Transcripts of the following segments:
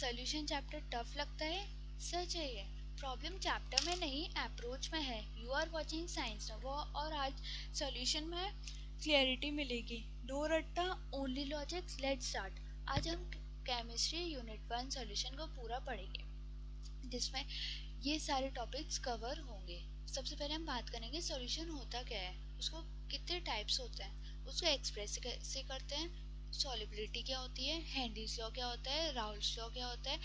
Solution chapter tough लगता है? सच है ये। प्रॉब्लम चैप्टर में नहीं, अप्रोच में है। यू आर वॉचिंग साइंस वो, और आज सॉल्यूशन में क्लियरिटी मिलेगी। नो रट्टा, ओनली लॉजिक्स, लेट्स स्टार्ट। आज हम केमिस्ट्री यूनिट 1 सॉल्यूशन को पूरा पढ़ेंगे, जिसमें ये सारे टॉपिक्स कवर होंगे। सबसे पहले हम बात करेंगे सॉल्यूशन होता क्या है, उसको कितने टाइप्स होते हैं, उसको एक्सप्रेस कैसे करते हैं, सॉल्युबिलिटी क्या होती है, हेनरीज लॉ क्या होता है, राउल्स लॉ क्या होता है,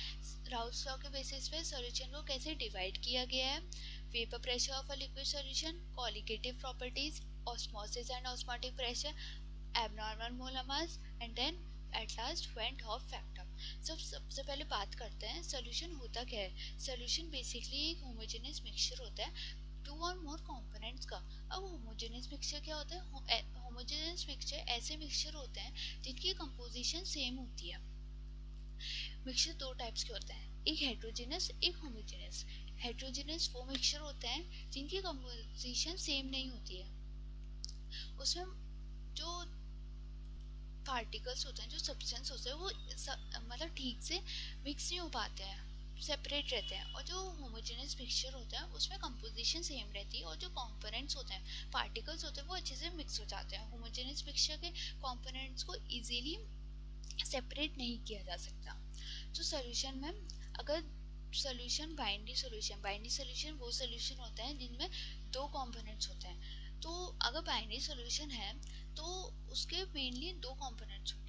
राउल्स लॉ के बेसिस पे सॉल्यूशन को कैसे डिवाइड किया गया है, vapour pressure of a liquid solution, colligative properties, osmosis and osmotic pressure, abnormal molar mass, and then at last van't Hoff factor. सबसे पहले बात करते हैं सॉल्यूशन होता क्या है। सॉल्यूशन बेसिकली एक होमोजेनियस मिक्सचर होता है टू और मोर कंपोनेंट्स का। अब होमोजेनियस मिक्सचर क्या होता है? होमोजेनियस मिक्सचर ऐसे मिक्सचर होते हैं जिनकी कंपोजिशन सेम होती है। मिक्सचर दो टाइप्स के होते हैं, एक हेट्रोजेनस, एक होमोजेनस। हेट्रोजेनस वो मिक्सचर होते हैं जिनकी कंपोजिशन सेम नहीं होती है, उसमें जो पार्टिकल्स होते हैं, जो सब्सटेंस होते हैं, वो मतलब ठीक से मिक्स नहीं हो पाते हैं, सेपरेट रहते हैं। और जो होमोजेनियस मिक्सचर होता है उसमें कंपोजिशन सेम रहती है और जो कंपोनेंट्स होते हैं, पार्टिकल्स होते हैं, वो अच्छे से मिक्स हो जाते हैं। होमोजेनियस मिक्सचर के कंपोनेंट्स को इजीली सेपरेट नहीं किया जा सकता। तो सॉल्यूशन में अगर बाइनरी सॉल्यूशन वो सॉल्यूशन होता है जिनमें दो कंपोनेंट्स होते हैं। तो अगर बाइनरी सॉल्यूशन है तो उसके मेनली दो कंपोनेंट्स होंगे।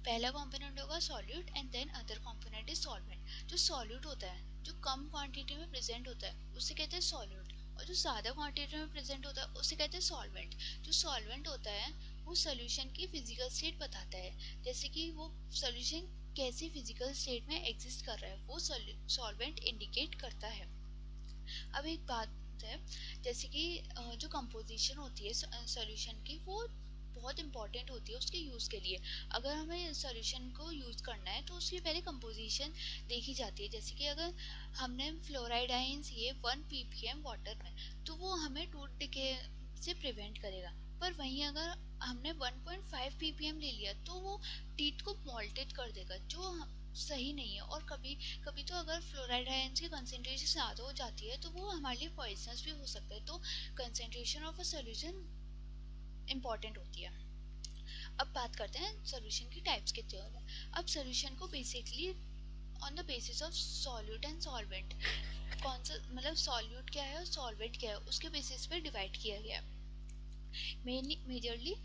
पहला कंपोनेंट होगा solute and then other component is solvent. जो सॉल्यूट होता है, जो कम क्वांटिटी में प्रेजेंट होता है, उसे कहते हैं सॉल्यूट, और जो ज़्यादा क्वांटिटी में प्रेजेंट होता है उसे कहते हैं सॉल्वेंट। जो सॉल्वेंट होता है वो सॉल्यूशन की फिजिकल स्टेट बताता है, जैसे कि वो सॉल्यूशन कैसी फिजिकल स्टेट में एग्जिस्ट कर रहा है, वो सॉल्वेंट इंडिकेट करता है। अब एक बात है, जैसे कि जो कंपोजिशन होती है सॉल्यूशन की, वो बहुत इंपॉर्टेंट होती है उसके यूज़ के लिए। अगर हमें सॉल्यूशन को यूज़ करना है तो उसकी पहले कंपोजिशन देखी जाती है। जैसे कि अगर हमने फ्लोराइड आयंस ये 1 ppm वाटर में, तो वो हमें टूथ डिके से प्रिवेंट करेगा। पर वहीं अगर हमने 1.5 ppm ले लिया तो वो टीथ को मोल्टेड कर देगा, जो सही नहीं है। और कभी कभी तो अगर फ्लोराइड आयंस की कंसेंट्रेशन ज़्यादा हो जाती है तो वो हमारे लिए पॉइजनस भी हो सकता है। तो concentration of a solution important होती है। अब बात करते हैं सॉल्यूशन की टाइप्स कितने होते हैं। अब सॉल्यूशन को basically on the basis of solute and solvent, कौन सा मतलब सॉल्यूट क्या है और सॉल्वेंट क्या है, उसके बेसिस पे डिवाइड किया गया है। मेनली मेजरली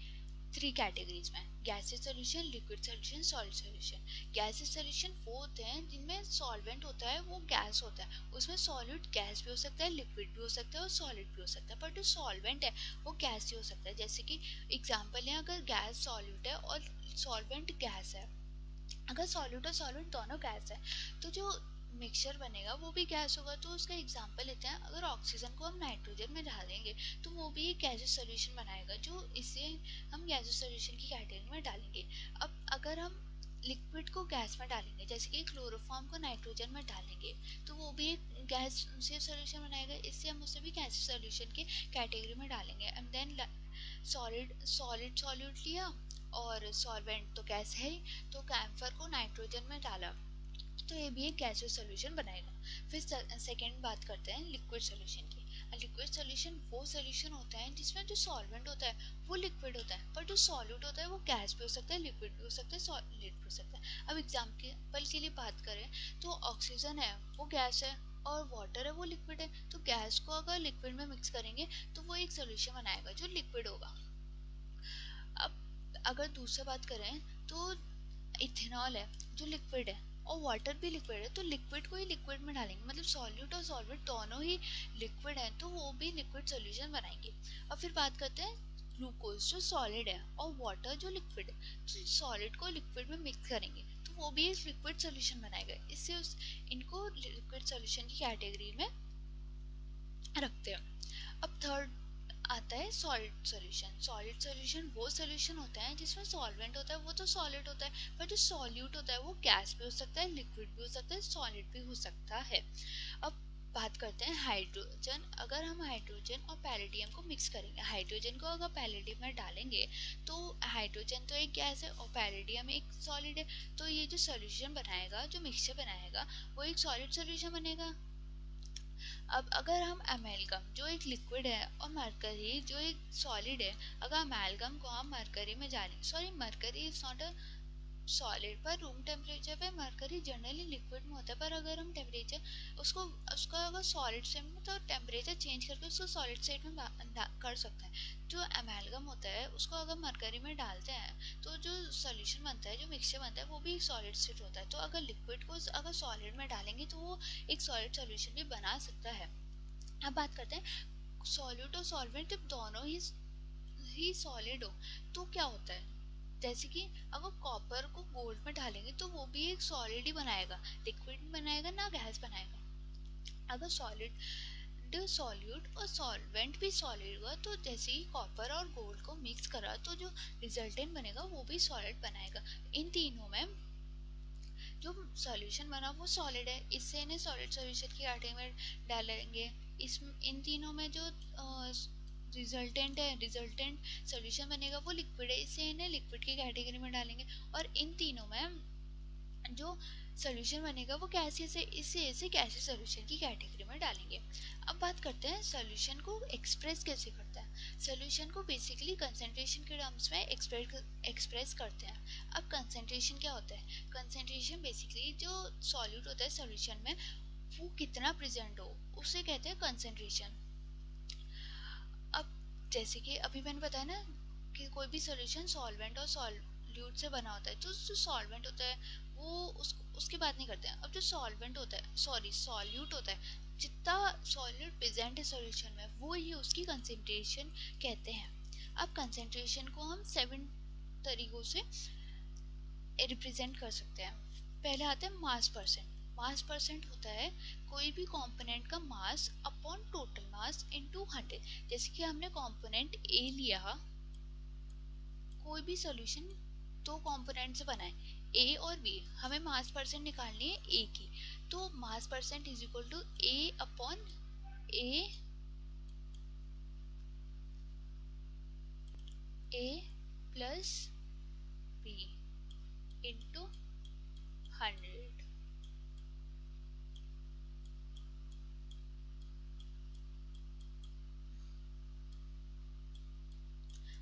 3 कैटेगरीज में, gases solution, liquid solution, solid solution. Gases solution वो होते हैं जिनमें सॉल्वेंट होता है वो गैस होता है, उसमें सॉलिड गैस भी हो सकता है, लिक्विड भी हो सकता है और सॉलिड भी हो सकता है। पर जो सॉल्वेंट है वो गैस ही हो सकता है। जैसे कि एग्जांपल है, अगर गैस सॉल्यूट है और सॉल्वेंट गैस है, अगर सॉल्यूट और सॉल्वेंट दोनों गैस है तो जो मिक्सचर बनेगा वो भी गैस होगा। तो उसका एग्जांपल लेते हैं, अगर ऑक्सीजन को हम नाइट्रोजन में डालेंगे तो वो भी एक गैसेस सॉल्यूशन बनाएगा, जो इसे हम गैसेस सॉल्यूशन की कैटेगरी में डालेंगे। अब अगर हम लिक्विड को गैस में डालेंगे, जैसे कि क्लोरोफॉर्म को नाइट्रोजन में डालेंगे, तो वो भी एक गैस से सॉल्यूशन बनाएगा, इससे हम उसे भी गैसेस सॉल्यूशन की कैटेगरी में डालेंगे। And then solid solid solute लिया और सॉल्वेंट तो गैस है ही, तो कैम्फर को नाइट्रोजन में डाला तो ये भी एक गैसियस सॉल्यूशन बनाएगा। फिर सेकेंड बात करते हैं लिक्विड सॉल्यूशन की। लिक्विड सॉल्यूशन वो सॉल्यूशन होता है जिसमें जो सॉल्वेंट होता है वो लिक्विड होता है, पर जो सॉल्यूट होता है वो गैस भी हो सकता है, लिक्विड भी हो सकता है, सॉलिड भी हो सकता है। अब एग्जाम्पल के लिए बात करें तो ऑक्सीजन है वो गैस है और वाटर है वो लिक्विड है। तो गैस को अगर लिक्विड में मिक्स करेंगे तो वो एक सोल्यूशन बनाएगा जो लिक्विड होगा। अब अगर दूसरा बात करें तो इथेनॉल है जो लिक्विड है और वाटर भी लिक्विड है, तो लिक्विड को ही लिक्विड में डालेंगे, मतलब सॉल्यूट और सॉल्वेंट दोनों ही लिक्विड है तो वो भी लिक्विड सॉल्यूशन बनाएंगे। और फिर बात करते हैं ग्लूकोज जो सॉलिड है और वाटर जो लिक्विड है, तो सॉलिड को लिक्विड में मिक्स करेंगे तो वो भी एक लिक्विड सॉल्यूशन बनाएगा। इससे इनको लिक्विड सॉल्यूशन की कैटेगरी में रखते हैं। अब थर्ड आता है सॉलिड सॉल्यूशन। सॉलिड सॉल्यूशन वो सॉल्यूशन होता है जिसमें सॉल्वेंट होता है वो तो सॉलिड होता है, पर जो सॉल्यूट होता है वो गैस भी हो सकता है, लिक्विड भी हो सकता है, सॉलिड भी हो सकता है। अब बात करते हैं हाइड्रोजन। अगर हम हाइड्रोजन और पैलेडियम को मिक्स करेंगे, हाइड्रोजन को अगर पैलेडियम में डालेंगे तो हाइड्रोजन तो एक गैस है और पैलेडियम एक सॉलिड है, तो ये जो सॉल्यूशन बनाएगा, जो मिक्सचर बनाएगा, वो एक सॉलिड सॉल्यूशन बनेगा। अब अगर हम अमेलगम जो एक लिक्विड है और मरकरी जो एक सॉलिड है, अगर अमेलगम को हम मरकरी में डालें, sorry mercury is not a solid, पर रूम टेम्परेचर पे मरकरी जनरली लिक्विड में होता है, पर अगर हम टेम्परेचर उसको उसका अगर सॉलिड स्टेट में, तो टेम्परेचर चेंज करके उसको सॉलिड स्टेट में कर सकते हैं। जो अमेलगम होता है उसको अगर मरकरी में डालते हैं तो जो सोल्यूशन बनता है, जो मिक्सचर बनता है, वो भी सॉलिड स्टेट होता है। तो अगर लिक्विड को अगर सॉलिड में डालेंगे तो वो एक सॉलिड सोल्यूशन भी बना सकता है। अब बात करते हैं सॉल्यूट और सॉल्वेंट, जब दोनों ही सॉलिड हो तो क्या होता है, जैसे कि अगर कॉपर को गोल्ड में डालेंगे तो वो भी एक सॉलिड ही बनाएगा, लिक्विड बनाएगा ना गैस बनाएगा। अगर सॉलिड सॉल्यूट और सॉल्वेंट भी सॉलिड हुआ तो जैसे ही कॉपर और गोल्ड को मिक्स करा तो जो रिजल्टेंट बनेगा वो भी सॉलिड बनाएगा। इन तीनों में जो सॉल्यूशन बना वो सॉलिड है, इससे इन्हें सॉलिड सॉल्यूशन की कैटेगरी में डालेंगे। इस इन तीनों में जो रिजल्टेंट सॉल्यूशन बनेगा वो लिक्विड है, इससे इन्हें लिक्विड की कैटेगरी में डालेंगे। और इन तीनों में जो सॉल्यूशन बनेगा वो गैसियस है, इससे इसे गैसियस सॉल्यूशन की कैटेगरी में डालेंगे। अब बात करते हैं सॉल्यूशन को एक्सप्रेस कैसे करता है। सॉल्यूशन को बेसिकली कंसंट्रेशन के टर्म्स में एक्सप्रेस करते हैं। अब कंसंट्रेशन क्या होता है, कंसंट्रेशन बेसिकली जो सॉल्यूट होता है सॉल्यूशन में वो कितना प्रेजेंट हो उसे कहते हैं कंसंट्रेशन। अब जैसे कि अभी मैंने बताया ना कि कोई भी सॉल्यूशन सॉल्वेंट और सॉल्यूट से बना होता है, तो जो सॉल्वेंट होता है वो उसकी बात नहीं करते हैं। अब जो सॉल्वेंट होता है, सॉरी सॉल्यूट होता है, जितना सॉल्यूट प्रेजेंट है सॉल्यूशन में वो ही उसकी कंसेंट्रेशन कहते हैं। अब कंसेंट्रेशन को हम 7 तरीकों से रिप्रेजेंट कर सकते हैं। पहले आता है मास परसेंट। मास परसेंट होता है कोई भी कंपोनेंट का mass upon total mass into 100। जैसे कि हमने कंपोनेंट ए लिया, कोई भी सॉल्यूशन दो कंपोनेंट से बना है ए और बी, हमें मास परसेंट निकालनी है ए की, तो mass percent is equal to A upon A plus B into 100।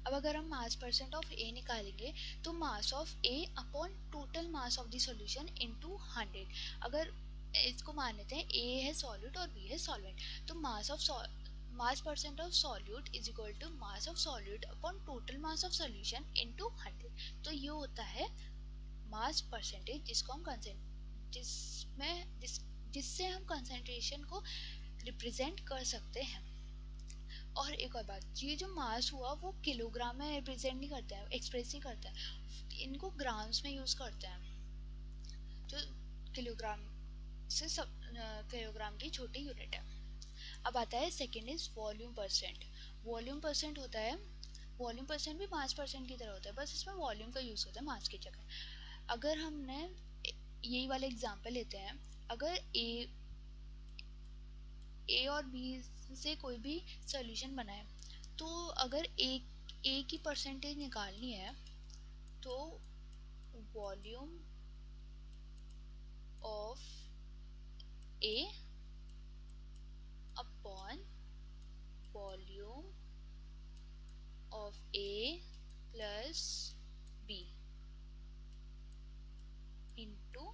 अब अगर हम मास परसेंट ऑफ ए निकालेंगे तो mass of A upon total mass of the solution into 100। अगर इसको मान लेते हैं ए है सॉल्यूट और बी है सॉल्वेंट, तो mass percent of solute is equal to mass of solute upon total mass of solution into 100। तो ये होता है मास परसेंटेज जिसको हम जिससे हम कंसंट्रेशन को रिप्रेजेंट कर सकते हैं। और एक और बात, ये जो मास हुआ वो किलोग्राम में रिप्रेजेंट नहीं करता है, एक्सप्रेस नहीं करता है, इनको ग्राम्स में यूज करते हैं, जो किलोग्राम से सब किलोग्राम की छोटी यूनिट है। अब आता है second is volume percent. Volume percent होता है, वॉल्यूम परसेंट भी मास परसेंट की तरह होता है, बस इसमें वॉल्यूम का यूज होता है मास की जगह। अगर हमने यही वाला एग्जांपल लेते हैं, अगर ए और बी से कोई भी सॉल्यूशन बनाए, तो अगर ए की परसेंटेज निकालनी है तो volume of A upon volume of A plus B into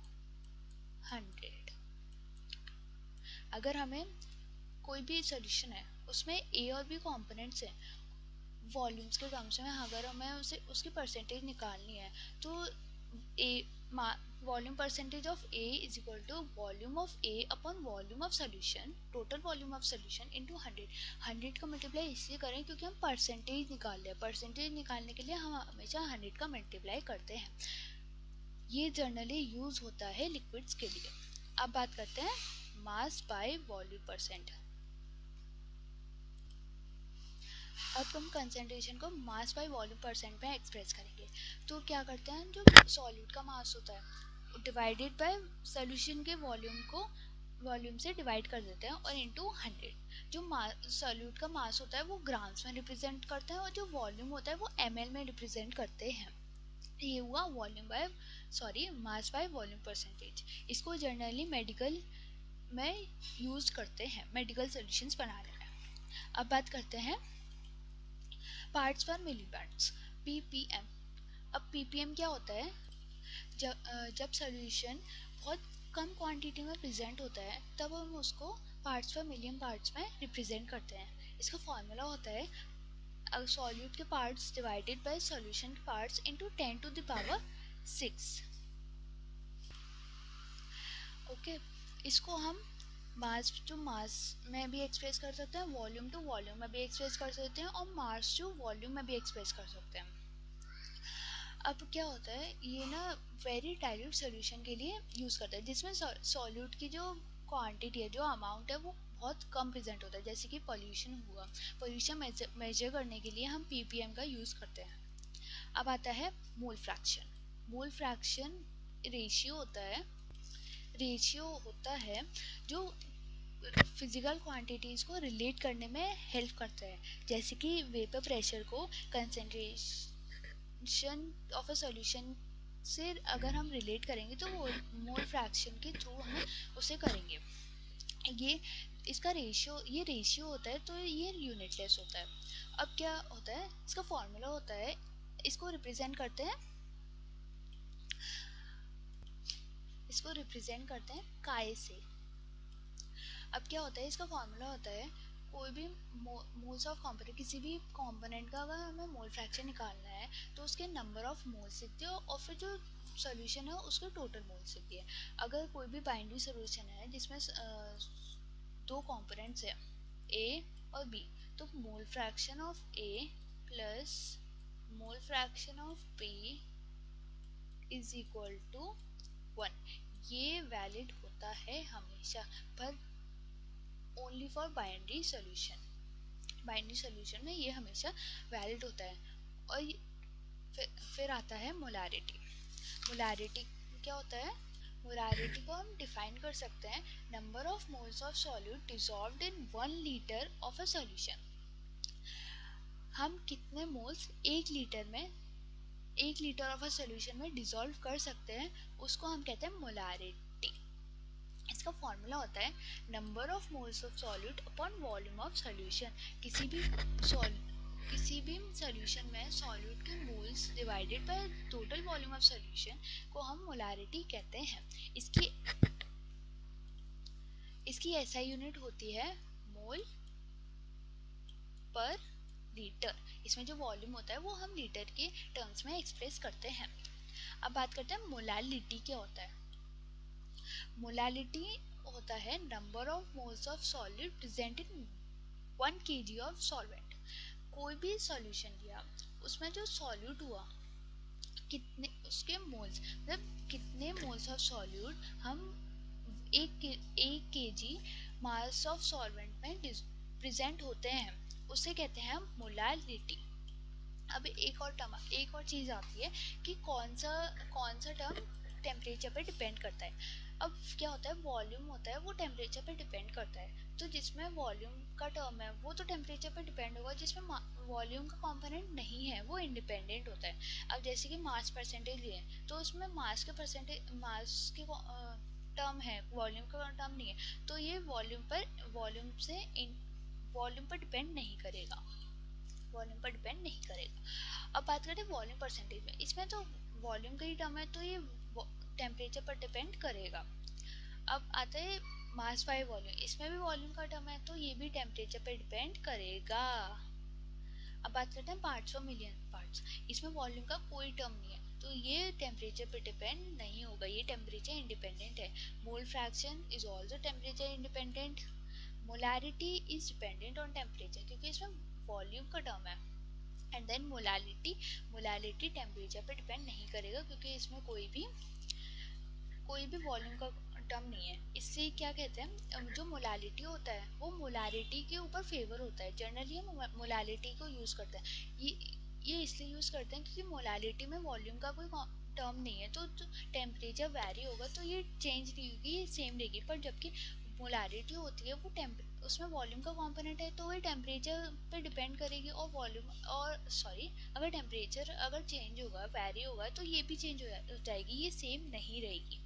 100। अगर हमें कोई भी सॉल्यूशन है उसमें ए और बी कंपोनेंट्स हैं, वॉल्यूम्स के टर्म्स में अगर हमें उसे उसकी परसेंटेज निकालनी है तो A volume percentage of A is equal to volume of A upon volume of solution, total volume of solution into 100। 100 का मल्टीप्लाई इसलिए करें क्योंकि हम परसेंटेज निकाल रहे हैं, परसेंटेज निकालने के लिए हम हमेशा 100 का मल्टीप्लाई करते हैं। ये जनरली यूज होता है लिक्विड्स के लिए। अब बात करते हैं मास बाय वॉल्यूम परसेंट। अब हम कंसंट्रेशन को मास बाय वॉल्यूम परसेंट में एक्सप्रेस करेंगे। तो क्या करते हैं, जो सॉल्यूट का मास होता है डिवाइडेड बाय सॉल्यूशन के वॉल्यूम को वॉल्यूम से डिवाइड कर देते हैं और इनटू 100। जो सॉल्यूट का मास होता है वो ग्राम्स में रिप्रेजेंट करते हैं और जो वॉल्यूम होता है वो ml में रिप्रेजेंट करते हैं। ये हुआ volume by mass by volume percentage. इसको जनरली मेडिकल में यूज करते हैं मेडिकल सॉल्यूशंस बनाने में। अब बात करते हैं पार्ट्स पर मिली पार्ट्स, पीपीएम। अब पीपीएम क्या होता है? जब सॉल्यूशन बहुत कम क्वांटिटी में प्रेजेंट होता है तब हम उसको पार्ट्स पर मिलियन पार्ट्स में रिप्रेजेंट करते हैं। इसका फॉर्मूला होता है सॉल्यूट के पार्ट्स डिवाइडेड बाय सॉल्यूशन के parts into 10 to the power 6। Okay, इसको हम मास में भी एक्सप्रेस कर सकते हैं, वॉल्यूम टू वॉल्यूम में भी एक्सप्रेस कर सकते हैं और मास टू वॉल्यूम में भी एक्सप्रेस कर सकते हैं। अब क्या होता है, ये ना वेरी डाइल्यूट सॉल्यूशन के लिए यूज़ करता है जिसमें सॉल्यूट की जो क्वांटिटी है, जो अमाउंट है वो बहुत कम प्रेजेंट होता है। जैसे कि पॉल्यूशन हुआ, पॉल्यूशन मेजर करने के लिए हम पीपीएम का यूज़ करते हैं। अब आता है mole fraction. Mole fraction ratio होता है जो फिजिकल क्वांटिटीज़ को रिलेट करने में हेल्प करता है। जैसे कि वेपर प्रेशर को कंसंट्रेशन ऑफ अ सॉल्यूशन से अगर हम रिलेट करेंगे तो वो मोल फ्रैक्शन के थ्रू हम उसे करेंगे। ये ये रेशियो होता है तो ये यूनिटलेस होता है। अब क्या होता है, इसका फॉर्मूला होता है, इसको रिप्रेजेंट करते हैं काय से। अब क्या होता है, इसका फॉर्मूला होता है कोई भी मोल्स ऑफ कंपोनेंट, किसी भी कंपोनेंट का अगर हमें मोल फ्रैक्शन निकालना है तो उसके नंबर ऑफ मोल्स लिखते हो और फिर जो सॉल्यूशन है उसके टोटल मोल्स लिखती है। अगर कोई भी बाइनरी सॉल्यूशन है जिसमें दो कंपोनेंट्स है ए और बी, तो mole fraction of A plus mole fraction of B is equal to 1। ये वैलिड होता है हमेशा, पर ओनली फॉर बाइनरी सॉल्यूशन में ये हमेशा वैलिड होता है। और फिर आता है मोलारिटी। मोलारिटी क्या होता है? मोलारिटी को हम डिफाइन कर सकते हैं number of moles of solute dissolved in 1 litre of a solution. हम कितने moles 1 litre of a solution में डिसॉल्व कर सकते हैं उसको हम कहते हैं मोलारिटी। इसका फॉर्मूला होता है number of moles of solute upon volume of solution. किसी भी सॉल्यूशन में सॉल्यूट के moles divided by total volume of solution को हम मोलारिटी कहते हैं। इसकी एसआई यूनिट होती है मोल पर लीटर। इसमें जो वॉल्यूम होता है वो हम लीटर के टर्म्स में एक्सप्रेस करते हैं। अब बात करते हैं मोलालिटी क्या होता है। मोलालिटी होता है number of moles of solid present in 1 kg of solvent. कोई भी सॉल्यूशन लिया, उसमें जो सॉल्यूट हुआ कितने उसके मोल्स, मतलब कितने मोल्स ऑफ सॉल्यूट हम 1 kg मास ऑफ सॉल्वेंट में प्रेजेंट होते हैं, उसे कहते हैं हम मोलालिटी। अब एक और चीज़ आती है कि कौन सा टर्म टेम्परेचर पे डिपेंड करता है। अब क्या होता है, वॉल्यूम होता है वो टेम्परेचर पे डिपेंड करता है। तो जिसमें वॉल्यूम का टर्म है वो तो टेम्परेचर पे डिपेंड होगा, जिसमें वॉल्यूम का कंपोनेंट नहीं है वो इंडिपेंडेंट होता है। अब जैसे कि मास परसेंटेज लिए तो उसमें मास के टर्म है, वॉल्यूम का टर्म नहीं है, तो ये वॉल्यूम पर डिपेंड नहीं करेगा। अब बात करते हैं वॉल्यूम परसेंटेज में। इसमें तो वॉल्यूम का ही टर्म है तो ये टेम्परेचर पर डिपेंड करेगा। अब आता है मास बाय वॉल्यूम। इसमें भी वॉल्यूम का टर्म है तो ये भी टेम्परेचर पर डिपेंड करेगा। अब बात करते हैं पार्ट्स और मिलियन पार्ट्स। इसमें वॉल्यूम का कोई टर्म नहीं है तो ये टेम्परेचर पे डिपेंड नहीं होगा, ये टेम्परेचर इंडिपेंडेंट है। Mole fraction is also temperature independent. Molarity is dependent on temperature क्योंकि इसमें वॉल्यूम का टर्म है। एंड देन मोलालिटी टेम्परेचर पे डिपेंड नहीं करेगा क्योंकि इसमें कोई भी वॉल्यूम का टर्म नहीं है। इससे क्या कहते हैं, जो मोलालिटी होता है वो मोलारिटी के ऊपर फेवर होता है। जनरली हम मोलालिटी को यूज़ करते हैं, ये इसलिए यूज़ करते हैं क्योंकि मोलालिटी में वॉल्यूम का कोई टर्म नहीं है तो टेम्परेचर वैरी होगा तो ये चेंज नहीं होगी, ये सेम रहेगी। पर जबकि मोलारिटी होती है वो उसमें वॉल्यूम का कंपोनेंट है, तो वो टेम्परेचर पे डिपेंड करेगी, और वॉल्यूम और सॉरी अगर टेम्परेचर अगर चेंज होगा, वैरी होगा, तो ये भी चेंज हो जाएगी, ये सेम नहीं रहेगी।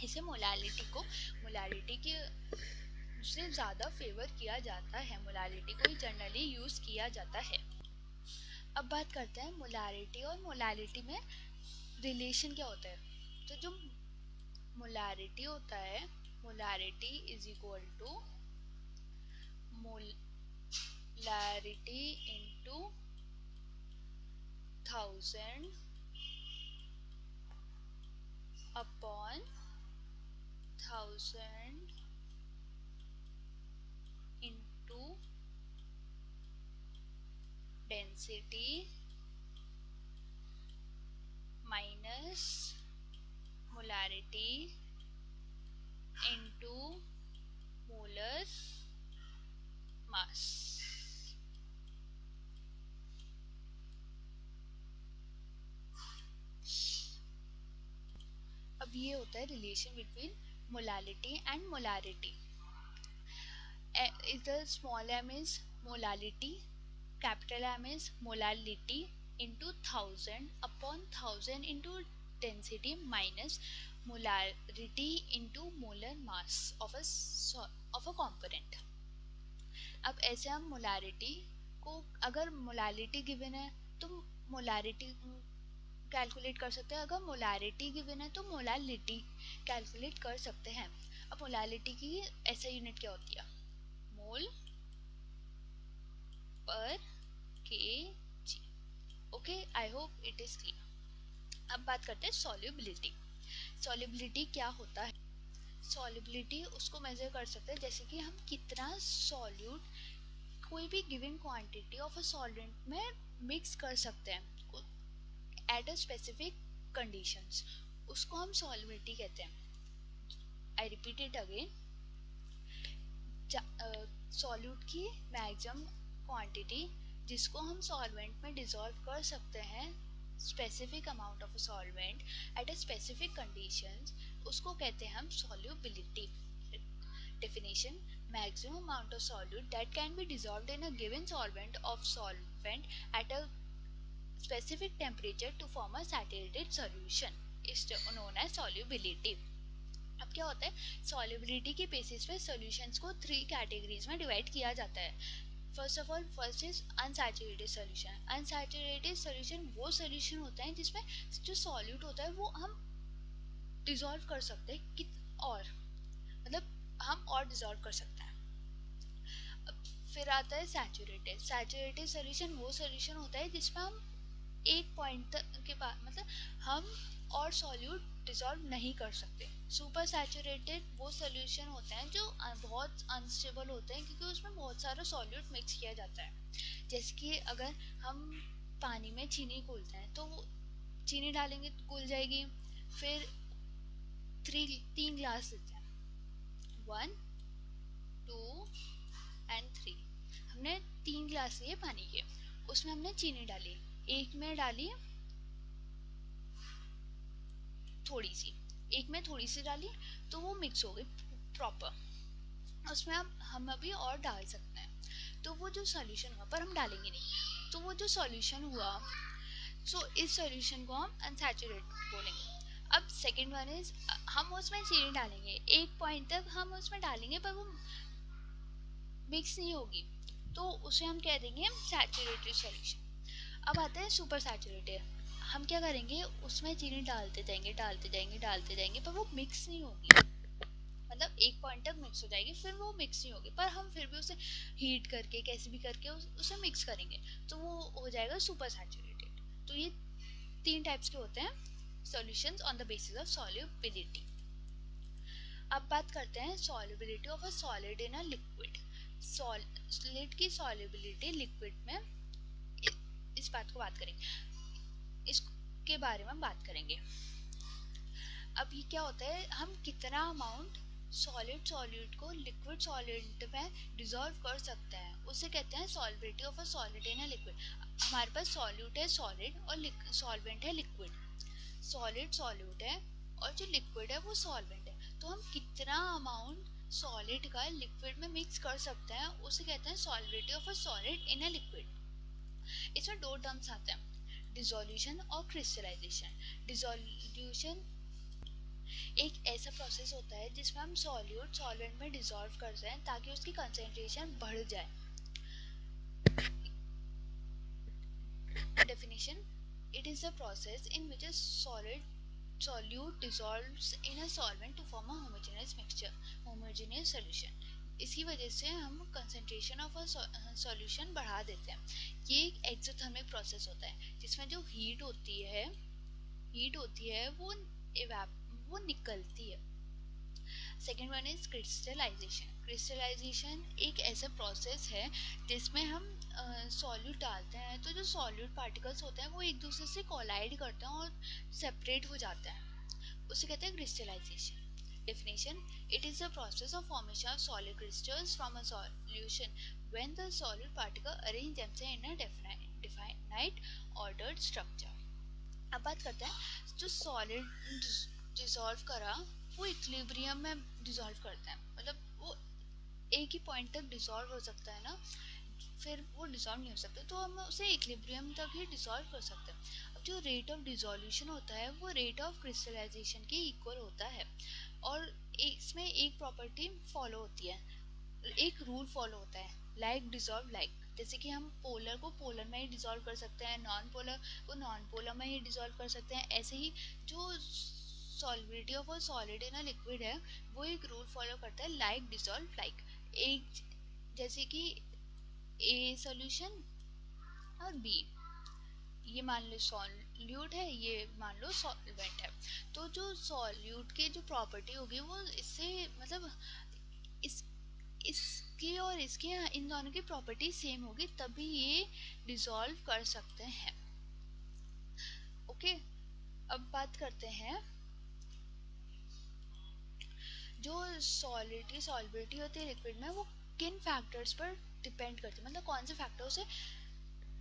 इसे मोलारिटी के से ज़्यादा फेवर किया जाता है, मोलारिटी को ही जनरली यूज़ किया जाता है। अब बात करते हैं मोलारिटी और मोलालिटी में रिलेशन क्या होता है। तो जो मोलारिटी होता है, molarity is equal to molarity into 1000 upon 1000 into density minus molarity into molar mass. अब ये होता है relation between molality and molarity. The small m is molality, capital M is molality into 1000 upon 1000 into density minus molarity into molar mass of a component। अब ऐसे हम molarity को, अगर molality given है तो मोलारिटी कैलकुलेट कर सकते हैं, अगर मोलारिटी गिवन है तो मोलालिटी कैलकुलेट कर सकते हैं। अब मोलालिटी की ऐसा यूनिट क्या होती है, मोल पर kg। Okay, I hope it is clear. अब बात करते हैं सॉल्युबिलिटी। सॉल्युबिलिटी क्या होता है? सॉल्युबिलिटी उसको मेजर कर सकते हैं जैसे कि हम कितना सॉल्यूट कोई भी given quantity of a solvent में मिक्स कर सकते हैं एट अ स्पेसिफिक कंडीशंस, उसको हम सॉल्युबिलिटी कहते हैं। आई रिपीट इट अगेन, सॉल्यूट की मैक्सिमम क्वांटिटी जिसको हम सॉल्वेंट में डिसॉल्व कर सकते हैं, specific amount of solvent at a specific conditions, उसको कहते हैं हम solubility. Definition: maximum amount of solute that can be dissolved in a given solvent of solvent at a specific temperature to form a saturated solution is known as solubility। अब क्या होता है, solubility के basis पे solutions को 3 categories में divide किया जाता है। First of all, first is unsaturated solution. Unsaturated solution वो सॉल्यूशन होता है जिसमें जो सॉल्यूट होता है वो हम डिसॉल्व कर सकते हैं, और मतलब हम और डिसॉल्व कर सकते हैं। फिर आता है सैचुरेटेड। सैचुरेटेड सॉल्यूशन वो सॉल्यूशन होता है जिसमें हम एक पॉइंट के बाद मतलब हम और सॉल्यूट डिसॉल्व नहीं कर सकते। सुपर सैचुरेटेड वो सॉल्यूशन होते हैं जो बहुत अनस्टेबल होते हैं क्योंकि उसमें बहुत सारा सॉल्यूट मिक्स किया जाता है। जैसे कि अगर हम पानी में चीनी घोलते हैं तो चीनी डालेंगे तो घुल जाएगी। फिर 3 ग्लास लेते हैं, 1 2 एंड 3। हमने 3 ग्लास लिए पानी के, उसमें हमने चीनी डाली, एक में डाली थोड़ी सी, एक में थोड़ी सी डाली, तो वो मिक्स हो गई प्रॉपर। उसमें हम अभी और डाल सकते हैं, तो वो जो सॉल्यूशन हुआ, पर हम डालेंगे नहीं, तो वो जो सॉल्यूशन हुआ, सो इस सॉल्यूशन को हम अनसैचुरेटेड बोलेंगे। अब सेकेंड वन इज, हम उसमें चीनी डालेंगे, एक पॉइंट तक हम उसमें डालेंगे पर वो मिक्स नहीं होगी, तो उसे हम कह देंगे सैचुरेटेड सॉल्यूशन। अब आते हैं सुपर सैचुरेटेड। हम क्या करेंगे, उसमें चीनी डालते जाएंगे डालते जाएंगे डालते जाएंगे, पर वो मिक्स नहीं होगी, मतलब एक पॉइंट तक मिक्स हो जाएगी, फिर वो मिक्स नहीं होगी, पर हम फिर भी उसे हीट करके कैसे भी करके उसे मिक्स करेंगे, तो वो हो जाएगा सुपर सैचुरेटेड। तो ये 3 टाइप्स के होते हैं solutions on the basis of solubility. अब बात करते हैं solubility of a solid in a liquid. Solid की सॉल्युबिलिटी लिक्विड में, इस बात को बात करेंगे, इसके बारे में बात करेंगे। अब ये क्या होता है, हम कितना अमाउंट सॉलिड सॉल्यूट को लिक्विड सॉल्वेंट में डिसॉल्व कर सकते हैं, उसे कहते हैं solubility of a solid in a liquid. हमारे पास सॉल्यूट है सॉलिड और सॉल्वेंट है लिक्विड। सॉलिड सॉल्यूट है और जो लिक्विड है वो सॉल्वेंट है, तो हम कितना अमाउंट सॉलिड का लिक्विड में मिक्स कर सकते हैं, उसे कहते हैं solubility of a solid in a liquid. इसमें दो टर्म्स आते हैं, डिसोल्यूशन और क्रिस्टलाइजेशन। डिसोल्यूशन एक ऐसा प्रोसेस होता है जिसमें हम सॉल्यूट सॉल्वेंट में डिसॉल्व करते हैं ताकि उसकी कंसंट्रेशन बढ़ जाए। Definition: it is a process in which a solute dissolves in a solvent to form a homogeneous solution। इसकी वजह से हम कंसंट्रेशन ऑफ अ सॉल्यूशन बढ़ा देते हैं। ये एक एक्सोथर्मिक प्रोसेस होता है जिसमें जो हीट होती है वो निकलती है। Second one is crystallization. Crystallization एक ऐसा प्रोसेस है जिसमें हम सॉल्यूट डालते हैं, तो जो सॉल्यूट पार्टिकल्स होते हैं वो एक दूसरे से कोलाइड करते हैं और सेपरेट हो जाते हैं, उसे कहते हैं crystallisation. Definition: it is the process of formation of solid crystals from a solution when the solid particle arrange themselves in a definite ordered structure। अब बात करते हैं जो सॉलिड डिसॉल्व करा वो इक्विलिब्रियम में डिसॉल्व करते हैं, मतलब वो एक ही पॉइंट तक डिसॉल्व हो सकता है ना, फिर वो डिसॉल्व नहीं हो सकता, तो हम उसे इक्विलिब्रियम तक ही डिसॉल्व कर सकते हैं। अब जो रेट ऑफ डिसोल्यूशन होता है वो रेट ऑफ क्रिस्टलाइजेशन के इक्वल होता है, और इसमें एक प्रॉपर्टी फॉलो होती है, एक रूल फॉलो होता है, लाइक डिसॉल्व लाइक। जैसे कि हम पोलर को पोलर में ही डिसॉल्व कर सकते हैं, नॉन पोलर को नॉन पोलर में ही डिसॉल्व कर सकते हैं, ऐसे ही जो solubility of a solid in a liquid है वो एक रूल फॉलो करता है, लाइक डिसॉल्व लाइक। एक जैसे कि ए सॉल्यूशन और बी, ये मान लो सॉल्यूट है, ये मान लो सॉल्वेंट है, तो जो सॉल्यूट की जो प्रॉपर्टी होगी वो इससे मतलब इस इसकी और इसकी इन दोनों की प्रॉपर्टी सेम होगी, तभी ये डिसॉल्व कर सकते हैं। ओके, अब बात करते हैं जो सॉलिड की सॉल्युबिलिटी होती है लिक्विड में वो किन फैक्टर्स पर डिपेंड करती है, मतलब कौन से फैक्टर से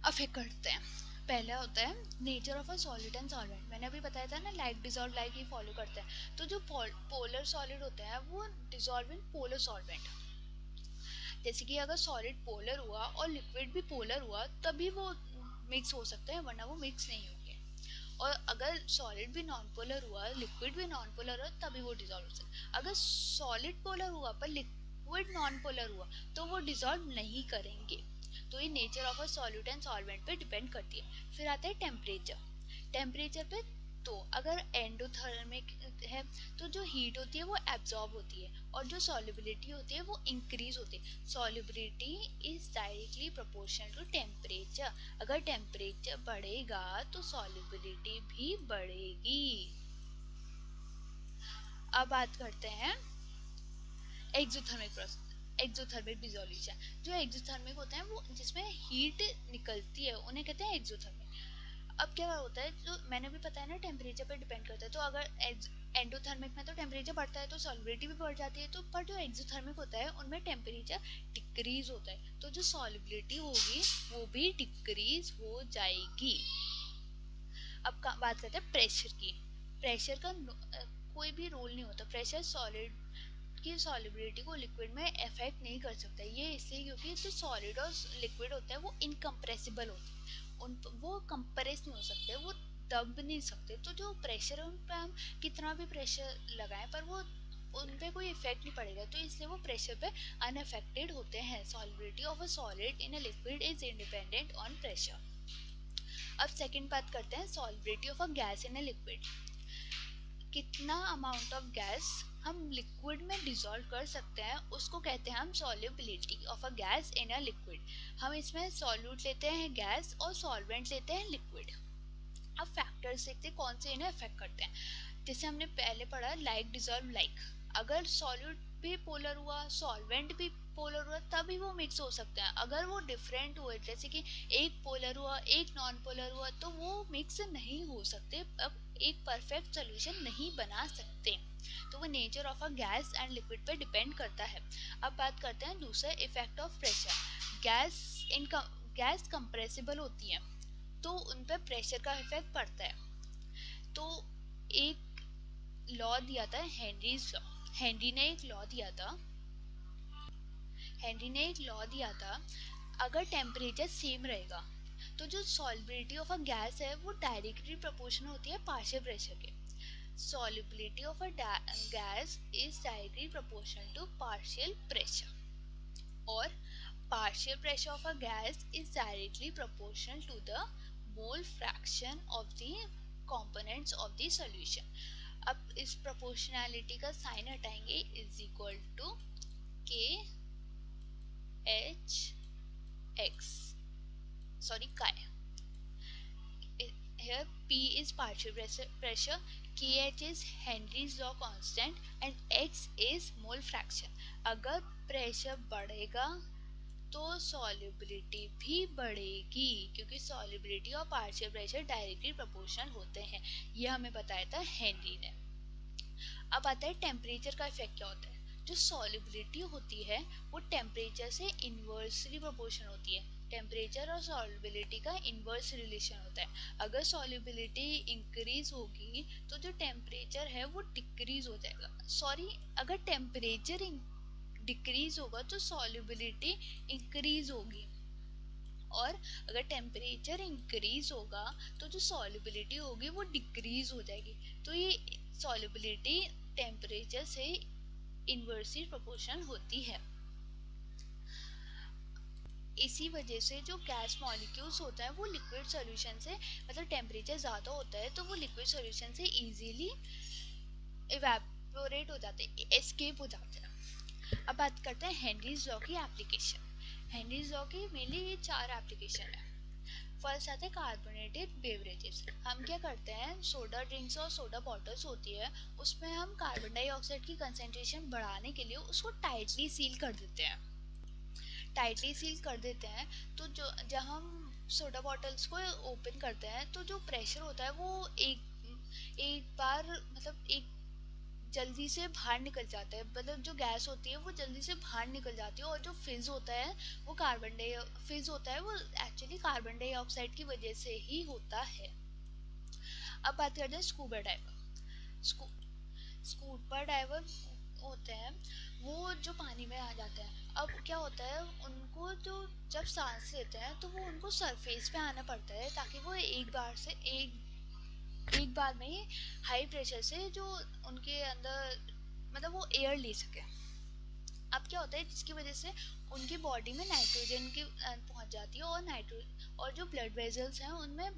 अफेक्ट करते हैं। पहला होता है nature of a solid and solvent. मैंने अभी बताया था ना, like dissolve like he follow करते हैं, तो जो पोलर सॉलिड होते हैं वो डिसॉल्व इन पोलर सॉल्वेंट। जैसे कि अगर सॉलिड पोलर हुआ और लिक्विड भी पोलर हुआ तभी वो मिक्स हो सकते हैं, वरना वो मिक्स नहीं होंगे। और अगर सॉलिड भी नॉन पोलर हुआ, लिक्विड भी नॉन पोलर हुआ, तभी वो डिसॉल्व हो सकता है। अगर सॉलिड पोलर हुआ पर लिक्विड नॉन पोलर हुआ तो वो डिसॉल्व नहीं करेंगे। तो ये nature of a solute and solvent पे डिपेंड करती है। फिर आता है टेम्परेचर पे। तो अगर एंडोथर्मिक है तो जो हीट होती है वो एब्जॉर्ब होती है, और जो सॉल्युबिलिटी होती है वो इंक्रीज होती है। Solubility is directly proportional to temperature. अगर टेम्परेचर बढ़ेगा तो सॉल्युबिलिटी भी बढ़ेगी। अब बात करते हैं एक्सोथर्मिक डिसोल्यूशन। जो एक्सोथर्मिक होते हैं वो जिसमें हीट निकलती है उन्हें कहते हैं एक्सोथर्मिक। अब क्या होता है, जो मैंने भी बताया ना, टेम्परेचर पर डिपेंड करता है, तो अगर एंडोथर्मिक में तो टेम्परेचर बढ़ता है तो सॉल्युबिलिटी भी बढ़ जाती है, तो पर जो एक्सोथर्मिक होता है उनमें टेम्परेचर डिक्रीज होता है, तो जो सॉल्युबिलिटी होगी वो भी डिक्रीज हो जाएगी। अब बात करते हैं प्रेशर की। प्रेशर का कोई भी रोल नहीं होता। प्रेशर सॉलिड की सॉल्युबिलिटी को लिक्विड में अफेक्ट नहीं कर सकता। ये इसलिए क्योंकि जो सॉलिड और लिक्विड होता है वो इनकम्प्रेसिबल होते हैं, वो कंप्रेस नहीं हो सकते, वो दब नहीं सकते। तो जो प्रेशर है उन पर हम कितना भी प्रेशर लगाएं पर वो उन पे कोई इफेक्ट नहीं पड़ेगा, तो इसलिए वो प्रेशर पे अनअफेक्टेड होते हैं। Solubility of a solid in a liquid is independent on pressure. अब सेकंड बात करते हैं solubility of a gas in a liquid. कितना अमाउंट ऑफ गैस हम लिक्विड में डिसॉल्व कर सकते हैं उसको कहते हैं हम solubility of a gas in a liquid. हम इसमें सॉल्यूट लेते हैं गैस और सॉल्वेंट लेते हैं लिक्विड। अब फैक्टर्स देखते हैं कौन से इन्हें अफेक्ट करते हैं। जैसे हमने पहले पढ़ा लाइक डिसॉल्व लाइक, अगर सॉल्यूट भी पोलर हुआ सॉल्वेंट भी पोलर हुआ तभी वो मिक्स हो सकता है। अगर वो डिफरेंट हुए, जैसे कि एक पोलर हुआ एक नॉन पोलर हुआ, तो वो मिक्स नहीं हो सकते, अब एक परफेक्ट सोल्यूशन नहीं बना सकते। तो वो nature of a gas and liquid पे डिपेंड करता है। अब बात करते हैं दूसरा effect of pressure. Gas compressible होती है तो उन पर प्रेशर का इफेक्ट पड़ता है। तो एक लॉ दिया था हेनरीज लॉ। हेनरी ने एक लॉ दिया था हेनरी ने एक लॉ दिया था, अगर टेम्परेचर सेम रहेगा तो जो सॉल्युबिलिटी ऑफ अ गैस है वो डायरेक्टली प्रोपोर्शनल होती है पार्शियल प्रेशर के। Solubility of a gas is directly proportional to partial pressure, or partial pressure of a gas is directly proportional to the mole fraction of the components of the solution. अब इस proportionality का sign हटाएंगे, is equal to के H x, sorry काय. Here P is partial pressure, KH is Henry's law constant and X is mole fraction. अगर pressure बढ़ेगा तो solubility भी बढ़ेगी, क्योंकि सॉल्युबिलिटी और पार्शियल प्रेशर डायरेक्टली प्रोपोर्शनल होते हैं, ये हमें बताया था हेनरी ने. अब आता है टेम्परेचर का इफेक्ट क्या होता है. जो सॉल्युबिलिटी होती है वो टेम्परेचर से इन्वर्सली प्रोपोर्शनल होती है. टेम्परेचर और सॉल्युबिलिटी का इन्वर्स रिलेशन होता है. अगर सॉल्युबिलिटी इंक्रीज होगी तो जो टेम्परेचर है वो डिक्रीज हो जाएगा. सॉरी, अगर टेम्परेचर डिक्रीज होगा तो सॉल्युबिलिटी इंक्रीज होगी, और अगर टेम्परेचर इंक्रीज होगा तो जो सॉल्युबिलिटी होगी वो डिक्रीज हो जाएगी. तो ये सॉल्युबिलिटी टेम्परेचर से इन्वर्सली प्रोपोर्शनल होती है. इसी वजह से जो गैस मॉलिक्यूल्स होता है वो लिक्विड सॉल्यूशन से, मतलब टेम्परेचर ज़्यादा होता है तो वो लिक्विड सॉल्यूशन से इजीली इवेपोरेट हो जाते हैं, एस्केप हो जाते हैं. अब बात करते हैं हेनरीज लॉ की एप्लीकेशन. हेनरीज लॉ की मेनली 4 एप्लीकेशन है. फर्स्ट आते हैं कार्बोनेटेड बेवरेजेस. हम क्या करते हैं, सोडा ड्रिंक्स और सोडा बॉटल्स होती है उसमें हम कार्बन डाइऑक्साइड की कंसेंट्रेशन बढ़ाने के लिए उसको टाइटली सील कर देते हैं. टाइटली सील कर देते हैं तो जो जब हम सोडा बॉटल्स को ओपन करते हैं तो जो प्रेशर होता है वो एक बार मतलब एक जल्दी से बाहर निकल जाता है, मतलब जो गैस होती है वो जल्दी से बाहर निकल जाती है, और जो फिज होता है वो फिज होता है वो एक्चुअली कार्बन डाइऑक्साइड की वजह से ही होता है. अब बात करते हैं स्कूबा डाइवर. स्कूबा डाइवर होते हैं वो जो पानी में आ जाते हैं. अब क्या होता है, उनको जो जब सांस लेते हैं तो वो उनको सरफेस पे आना पड़ता है ताकि वो एक बार में ही हाई प्रेशर से जो उनके अंदर मतलब वो एयर ले सके. अब क्या होता है, जिसकी वजह से उनकी बॉडी में नाइट्रोजन की पहुंच जाती है, और जो ब्लड वेजल्स हैं उनमें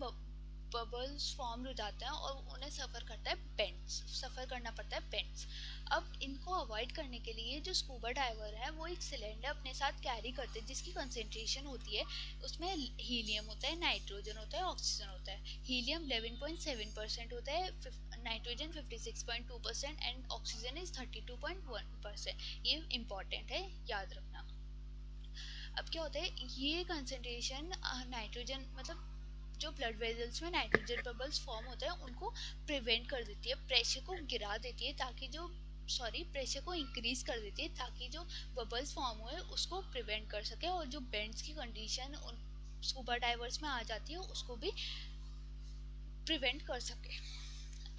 बबल्स फॉर्म हो जाते हैं और उन्हें सफ़र करना पड़ता है बेंड्स. अब इनको अवॉइड करने के लिए जो स्कूबा डाइवर है वो एक सिलेंडर अपने साथ कैरी करते हैं जिसकी कंसेंट्रेशन होती है, उसमें हीलियम होता है, नाइट्रोजन होता है, ऑक्सीजन होता है. हीलियम 11.7% होता है, नाइट्रोजन 56.2% एंड ऑक्सीजन इज 32.1%. ये इम्पॉर्टेंट है, याद रखना. अब क्या होता है, ये कंसेंट्रेशन नाइट्रोजन मतलब जो ब्लड वेजल्स में नाइट्रोजन बबल्स फॉर्म होते हैं उनको प्रिवेंट कर देती है, प्रेशर को गिरा देती है ताकि जो प्रेशर को इंक्रीज कर देती है ताकि जो बबल्स फॉर्म हुए उसको प्रिवेंट कर सके, और जो बेंड्स की कंडीशन उन स्कूबा डाइवर्स में आ जाती है उसको भी प्रिवेंट कर सके.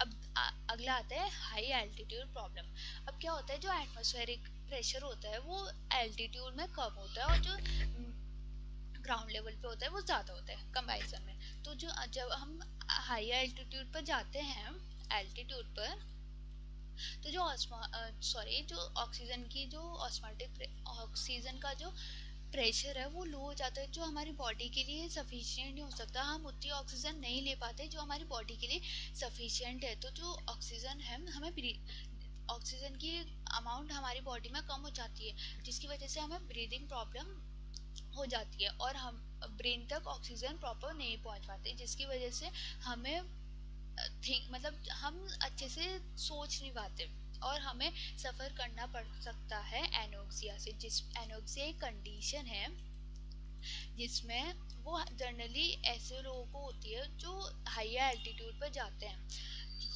अब अगला आता है हाई एल्टीट्यूड प्रॉब्लम. अब क्या होता है, जो एटमॉस्फेरिक प्रेशर होता है वो एल्टीट्यूड में कम होता है और जो ग्राउंड लेवल पे होता है वो ज़्यादा होता है कंपैरिजन में. तो जब हम हाई एल्टीट्यूड पर जाते हैं एल्टीट्यूड पर, तो जो ऑक्सीजन की जो ऑक्सीजन का जो प्रेशर है वो लो हो जाता है, जो हमारी बॉडी के लिए सफिशिएंट नहीं हो सकता. हम उतनी ऑक्सीजन नहीं ले पाते जो हमारी बॉडी के लिए सफिशिएंट है. तो जो ऑक्सीजन है हमें ऑक्सीजन की अमाउंट हमारी बॉडी में कम हो जाती है जिसकी वजह से हमें ब्रीदिंग प्रॉब्लम हो जाती है और हम ब्रेन तक ऑक्सीजन प्रॉपर नहीं पहुंच पाते, जिसकी वजह से हमें मतलब हम अच्छे से सोच नहीं पाते और हमें सफ़र करना पड़ सकता है एनोक्सिया से. एनोक्सिया एक कंडीशन है जिसमें वो जनरली ऐसे लोगों को होती है जो हाई एल्टीट्यूड पर जाते हैं.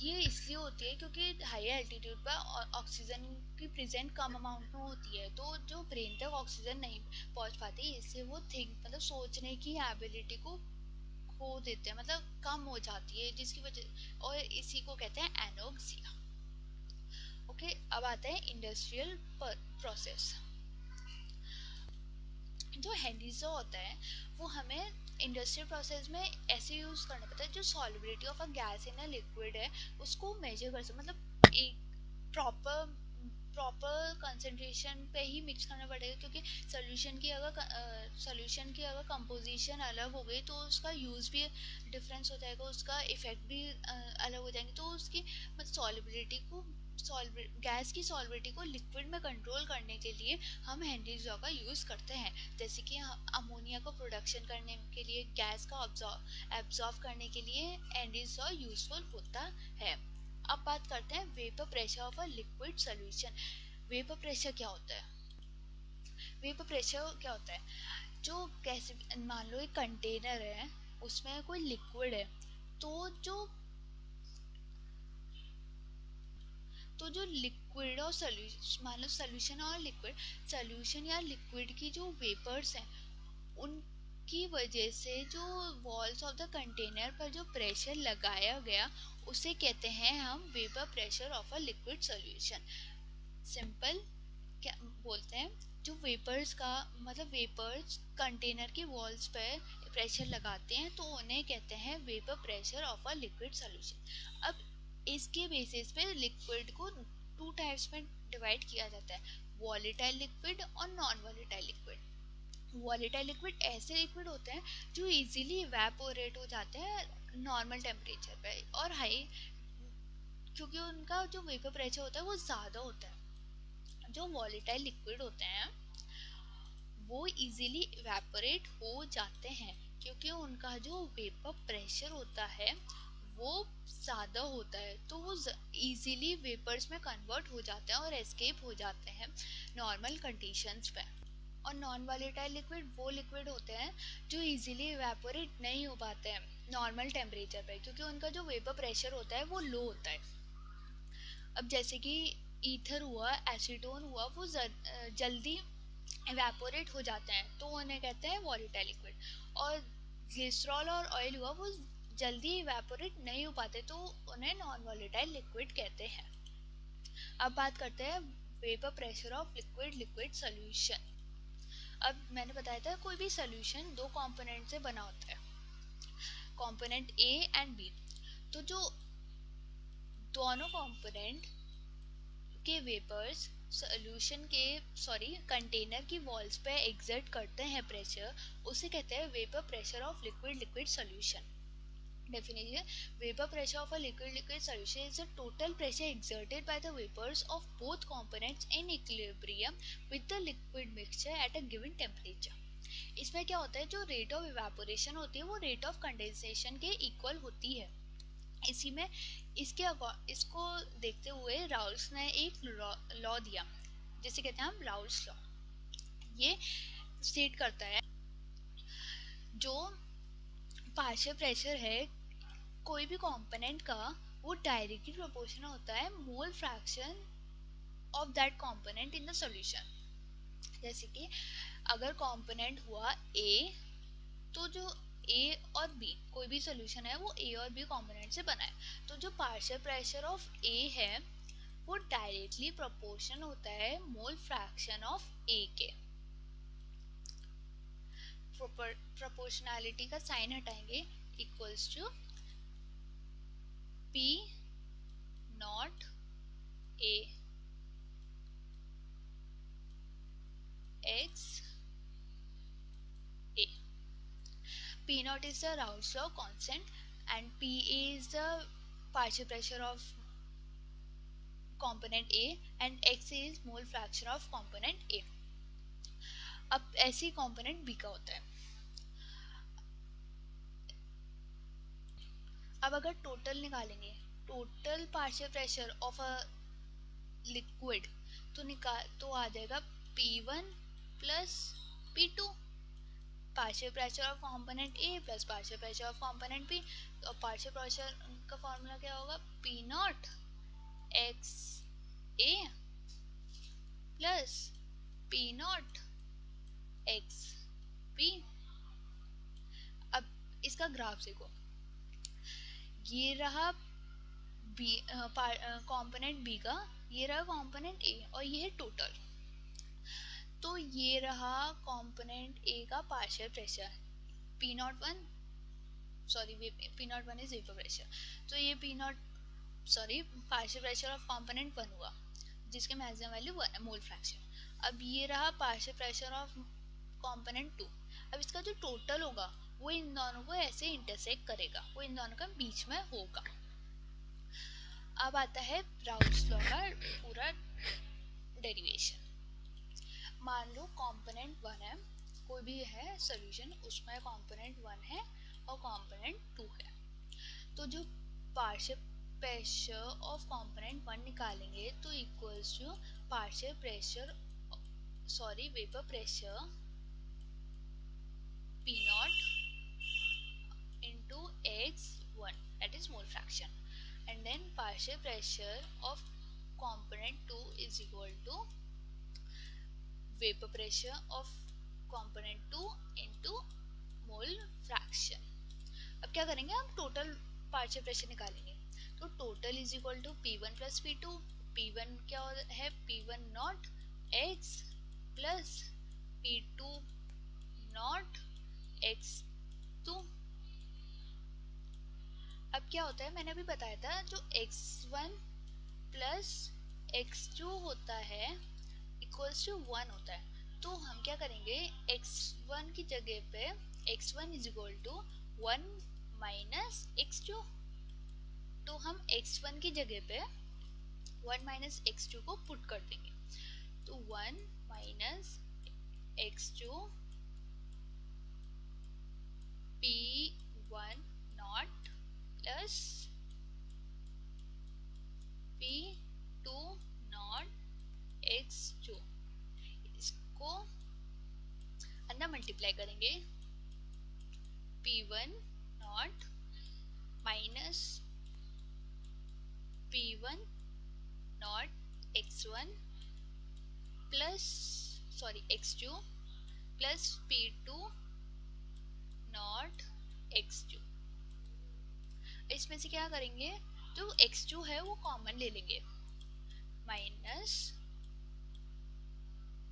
ये इसलिए होती है क्योंकि हाई एल्टीट्यूड पर ऑक्सीजन की प्रेजेंट कम अमाउंट में होती है, तो जो ब्रेन तक ऑक्सीजन नहीं पहुंच पाती, इससे वो मतलब सोचने की एबिलिटी को खो देते हैं, मतलब कम हो जाती है जिसकी वजह, और इसी को कहते हैं एनोक्सिया. ओके, अब आता है इंडस्ट्रियल प्रोसेस. जो हेनरीज होता है वो हमें इंडस्ट्रियल प्रोसेस में ऐसे यूज करना पड़ता है, जो solubility of a gas in a liquid है उसको मेजर कर सकते, मतलब एक प्रॉपर प्रॉपर कंसंट्रेशन पे ही मिक्स करना पड़ेगा, क्योंकि सोल्यूशन की अगर कंपोजिशन अलग हो गई तो उसका यूज भी डिफरेंस हो जाएगा, उसका इफेक्ट भी अलग हो जाएंगे, तो उसकी मतलब सॉल्युबिलिटी को गैस की सॉल्युबिलिटी को लिक्विड में कंट्रोल करने के लिए हम हेनरीज लॉ का यूज करते हैं। जैसे कि अमोनिया को प्रोडक्शन करने के लिए, गैस का एब्जॉर्ब करने के लिए हेनरीज लॉ यूजफुल होता है। अब बात करते हैं vapour pressure of a liquid solution. Vapour pressure क्या होता है? वेपर प्रेशर क्या होता है, जो कैसे मान लो एक कंटेनर है, उसमें कोई लिक्विड है, तो जो लिक्विड और सोल्यूशन, मान लो सोल्यूशन और लिक्विड, सोल्यूशन या लिक्विड की जो वेपर्स हैं उनकी वजह से जो वॉल्स ऑफ द कंटेनर पर जो प्रेशर लगाया गया उसे कहते हैं हम vapour pressure of a liquid solution. Simple क्या बोलते हैं, जो वेपर्स का मतलब वेपर्स कंटेनर की वॉल्स पर प्रेशर लगाते हैं तो उन्हें कहते हैं vapour pressure of a liquid solution. अब इसके बेसिस पे लिक्विड को टू टाइप्स में डिवाइड किया जाता है, वॉलेटाइल लिक्विड और non volatile liquid. Volatile liquid ऐसे लिक्विड होते हैं जो इजीली इवेपोरेट हो जाते हैं नॉर्मल टेम्परेचर पे और हाई, क्योंकि उनका जो वेपर प्रेशर होता है वो ज़्यादा होता है। जो वॉलेटाइल लिक्विड होते हैं वो इजीली इवेपोरेट हो जाते हैं, क्योंकि उनका जो वेपर प्रेशर होता है वो ज़्यादा होता है, तो वो इजीली वेपर्स में कन्वर्ट हो जाते हैं और एस्केप हो जाते हैं नॉर्मल कंडीशंस पे। और नॉन वॉलेटाइल लिक्विड वो लिक्विड होते हैं जो इजीली इवेपोरेट नहीं हो पाते हैं नॉर्मल टेम्परेचर पे, क्योंकि उनका जो वेपर प्रेशर होता है वो लो होता है। अब जैसे कि ईथर हुआ, एसीटोन हुआ, वो जल्दी इवेपोरेट हो जाते हैं तो उन्हें कहते हैं वॉलेटाइल लिक्विड। और ग्लिसरॉल और ऑयल हुआ, वो जल्दी इवेपोरेट नहीं हो पाते तो उन्हें नॉन वॉलेटाइल लिक्विड कहते हैं। अब बात करते हैं vapour pressure of liquid liquid solution. अब मैंने बताया था कोई भी सॉल्यूशन दो कंपोनेंट से बना होता है, कंपोनेंट ए एंड बी। तो जो दोनों कंपोनेंट के वेपर्स सॉल्यूशन के कंटेनर की वॉल्स पे एग्जर्ट करते हैं प्रेशर, उसे कहते हैं vapour pressure of liquid liquid solution. Definition: vapor pressure of a liquid liquid solution is the total pressure exerted by the vapors of both components in equilibrium with the liquid mixture at a given temperature। इसमें क्या होता है, जो rate of evaporation होती है वो rate of condensation के equal होती है। इसी में इसको देखते हुए राउल्स ने एक लॉ दिया जिसे कहते हैं हम राउल्स लॉ। ये स्टेट करता है जो पार्शियल प्रेशर है कोई भी कंपोनेंट का वो डायरेक्टली प्रोपोर्शनल होता है मोल fraction of that component in the solution. जैसे कि अगर कंपोनेंट हुआ ए, तो जो ए और बी कोई भी सॉल्यूशन है वो ए और बी कंपोनेंट से बना है, तो जो पार्शियल प्रेशर ऑफ ए है वो डायरेक्टली प्रोपोर्शनल होता है मोल फ्रैक्शन ऑफ ए के। प्रोपोर्शनैलिटी का साइन हटाएंगे, equals to P naught A x A. P naught is the Raoult's law constant and Pa is the partial pressure of component A and X is mole fraction of component A। अब ऐसी component B का होता है। अब अगर total निकालेंगे, total partial pressure of a liquid, तो आ जाएगा P1 plus P2, partial pressure of component A plus partial pressure of component B. तो पार्शियल प्रेशर का फॉर्मूला क्या होगा, P naught x A plus P naught x B. अब इसका ग्राफ देखो, ये रहा बी कंपोनेंट बी का, ये रहा कंपोनेंट ए और ये है टोटल। तो ये रहा कंपोनेंट ए का partial pressure P naught one, sorry P naught one is vapour pressure, तो ये P naught sorry partial pressure of component one हुआ जिसके मैक्सिमम वैल्यू मोल फ्रैक्शन। अब ये रहा partial pressure of component two. अब इसका जो टोटल होगा वो इन दोनों को ऐसे इंटरसेक्ट करेगा, वो इन दोनों का बीच में होगा। अब आता है राउल्स लॉ का पूरा डेरिवेशन। मान लो कंपोनेंट वन है, कोई भी है सॉल्यूशन, उसमें कंपोनेंट वन है और कंपोनेंट टू है, तो जो partial pressure of component one निकालेंगे तो equals to partial pressure sorry vapour pressure P naught into x1, that is mole fraction, and then partial pressure of component 2 is equal to vapor pressure of component 2 into mole fraction। अब क्या करेंगे, हम total partial pressure निकालेंगे, तो total is equal to P1 plus P2। P1 क्या है, P1 not x plus P2 not x2। अब क्या होता है, मैंने अभी बताया था, जो x1 प्लस x2 होता है इक्वल्स टू 1 होता है, तो हम क्या करेंगे, x1 की जगह पे x1 is equal to 1 minus x2, तो हम x1 की जगह पे 1 माइनस x2 को पुट कर देंगे, तो 1 minus x2 P1 not plus P2 not x2, इसको अंदर मल्टीप्लाई करेंगे, P1 naught minus P1 not x1 plus sorry x2 plus P2 not x2। इसमें से क्या करेंगे, जो x2 है वो कॉमन ले लेंगे, minus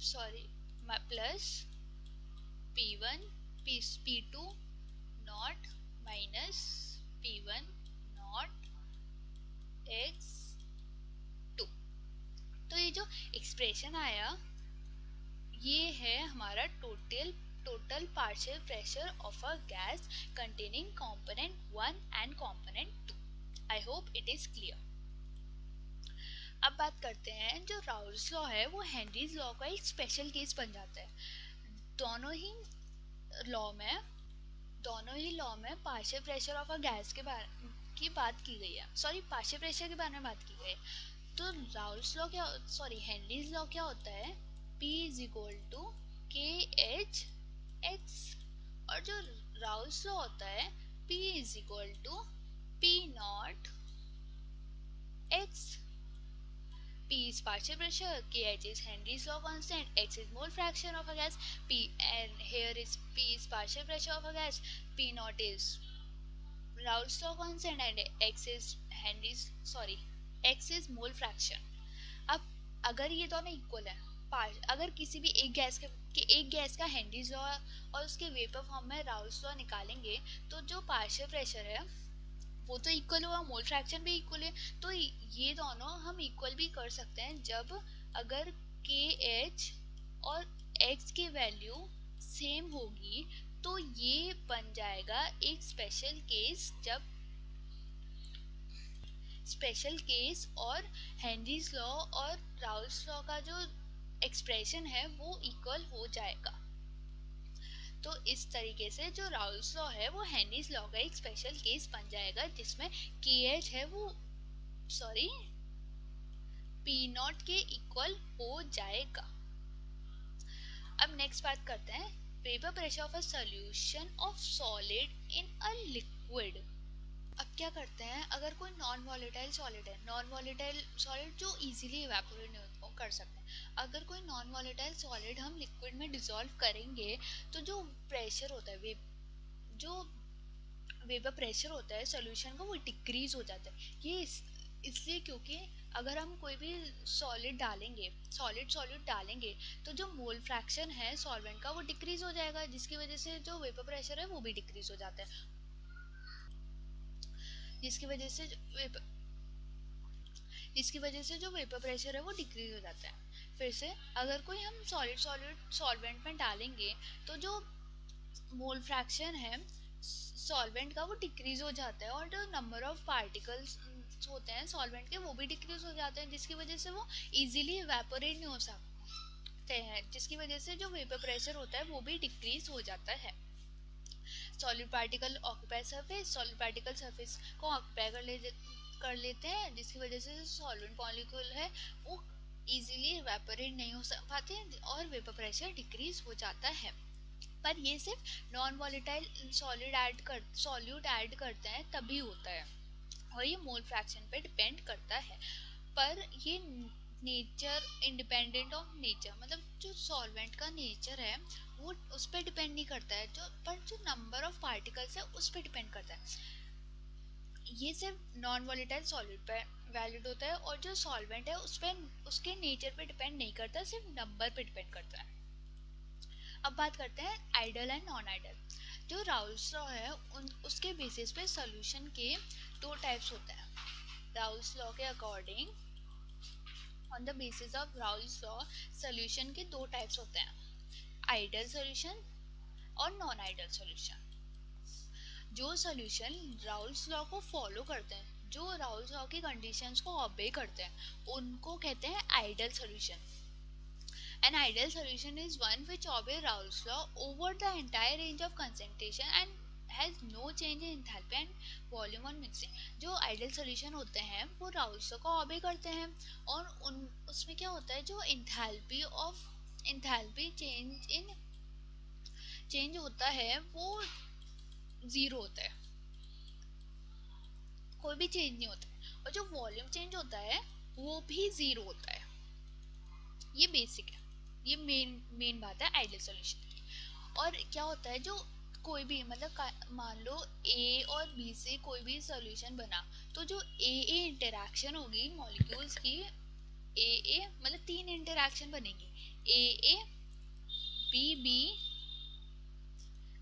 sorry plus P1 P2 not minus P1 not x2। तो ये जो एक्सप्रेशन आया ये है हमारा total partial pressure of a gas containing component 1 and component 2। I hope it is clear. अब बात करते हैं, जो राउल्स लॉ है वो हेनरीज लॉ का एक स्पेशल केस बन जाता है। दोनों ही लॉ में partial pressure of a gas के बारे की बात की गई है, सॉरी पार्शियल प्रेशर के बारे में बात की गई है। तो राउल्स लॉ क्या सॉरी हेनरीज लॉ क्या होता है, P is equal to KH x, और जो राउल्स लॉ होता है P is equal to P naught x। P is partial pressure, KH is Henry's law constant, x is mole fraction of a gas, P and here is P is partial pressure of a gas, P naught is Raoult's law constant and x is mole fraction। अब अगर ये दोनों equal है, अगर किसी भी एक gas का हेनरीज लॉ और उसके वेपर फॉर्म में राउल्ट्स लॉ निकालेंगे तो जो पार्शियल प्रेशर है वो तो इक्वल हुआ, मोल फ्रैक्शन भी इक्वल है, तो ये दोनों हम इक्वल भी कर सकते हैं जब अगर KH और X की वैल्यू सेम होगी, तो ये बन जाएगा एक स्पेशल केस और हेनरीज लॉ और राउल्ट्स लॉ का जो एक्सप्रेशन है वो इक्वल हो जाएगा। तो इस तरीके से जो राउल्ट्स लॉ है वो हेनरीज लॉ का एक स्पेशल केस बन जाएगा जिसमें KH है वो P नॉट के इक्वल हो जाएगा। अब नेक्स्ट बात करते हैं vapour pressure of a solution of solid in a liquid. अब क्या करते हैं, अगर कोई नॉन वॉलेटाइल सॉलिड है, नॉन वॉलेटाइल सॉलिड जो इजीली इवेपोरेट नहीं कर सकते, अगर कोई नॉन वॉलेटाइल सॉलिड हम लिक्विड में डिसॉल्व करेंगे तो जो प्रेशर होता है जो वेपर प्रेशर होता है सॉल्यूशन का वो डिक्रीज हो जाता है। ये इसलिए क्योंकि अगर हम कोई भी सॉलिड सॉल्यूट डालेंगे तो जो मोल फ्रैक्शन है सॉल्वेंट का वो डिक्रीज हो जाएगा, जिसकी वजह से जो वेपर प्रेशर है वो भी डिक्रीज हो जाता है, जिसकी वजह से जो वेपर प्रेशर है वो डिक्रीज हो जाता है। फिर से अगर कोई हम सॉलिड सॉल्यूट सॉल्वेंट में डालेंगे तो जो मोल फ्रैक्शन है सॉल्वेंट का वो डिक्रीज हो जाता है, और जो नंबर ऑफ पार्टिकल्स होते हैं सॉल्वेंट के वो भी डिक्रीज हो जाते हैं, जिसकी वजह से वो इजीली इवेपोरेट नहीं हो सकते हैं, जिसकी वजह से जो वेपर प्रेशर होता है वो भी डिक्रीज हो जाता है। Solid particle occupy surface, solid particle surface को ऑक्यूपाई कर लेते हैं, जिसकी वजह से सॉल्वेंट मॉलिक्यूल है वो इजीली इवेपोरेट नहीं हो पाते और वेपर प्रेशर डिक्रीज हो जाता है। पर ये सिर्फ नॉन वॉलेटाइल सॉल्यूट ऐड करते हैं तभी होता है, और ये मोल फ्रैक्शन पे डिपेंड करता है। पर ये नेचर इंडिपेंडेंट ऑफ नेचर, मतलब जो सॉल्वेंट का नेचर है वो उस पर डिपेंड नहीं करता है, जो नंबर ऑफ पार्टिकल्स है उस पर डिपेंड करता है। ये सिर्फ नॉन वॉलेटाइल सॉल्यूट पे वैलिड होता है, और जो सॉल्वेंट है उस पर उसके नेचर पे डिपेंड नहीं करता, सिर्फ नंबर पे डिपेंड करता है। अब बात करते हैं आइडल एंड नॉन आइडल। जो राउल्स लॉ है उसके बेसिस पे सॉल्यूशन के दो टाइप्स होते हैं। राउल्स लॉ के according, on the basis of Raoult's law, solution के दो टाइप्स होते हैं, आइडल सॉल्यूशन और नॉन आइडल सॉल्यूशन। जो सॉल्यूशन राउल्स लॉ को फॉलो करते हैं, जो राउल्स लॉ की कंडीशंस को ओबे करते हैं, उनको कहते हैं ideal solution. An ideal solution is one which obeys Raoult's law over the entire range of concentration and has no change in enthalpy and volume on mixing। जो आइडियल सॉल्यूशन होते हैं वो राउल्स लॉ को ओबे करते हैं, और उसमें क्या होता है, जो इंथैल्पी चेंज होता है वो जीरो होता है, कोई भी चेंज नहीं होता है, और जो वॉल्यूम चेंज होता है वो भी जीरो होता है। ये बेसिक है, ये मेन बात है आइडियल सॉल्यूशन की। और क्या होता है, जो कोई भी मतलब मान लो ए और बी से कोई भी सॉल्यूशन बना, तो जो ए इंटरेक्शन होगी मॉलिक्यूल्स की, ए मतलब तीन इंटरेक्शन बनेगी, A B B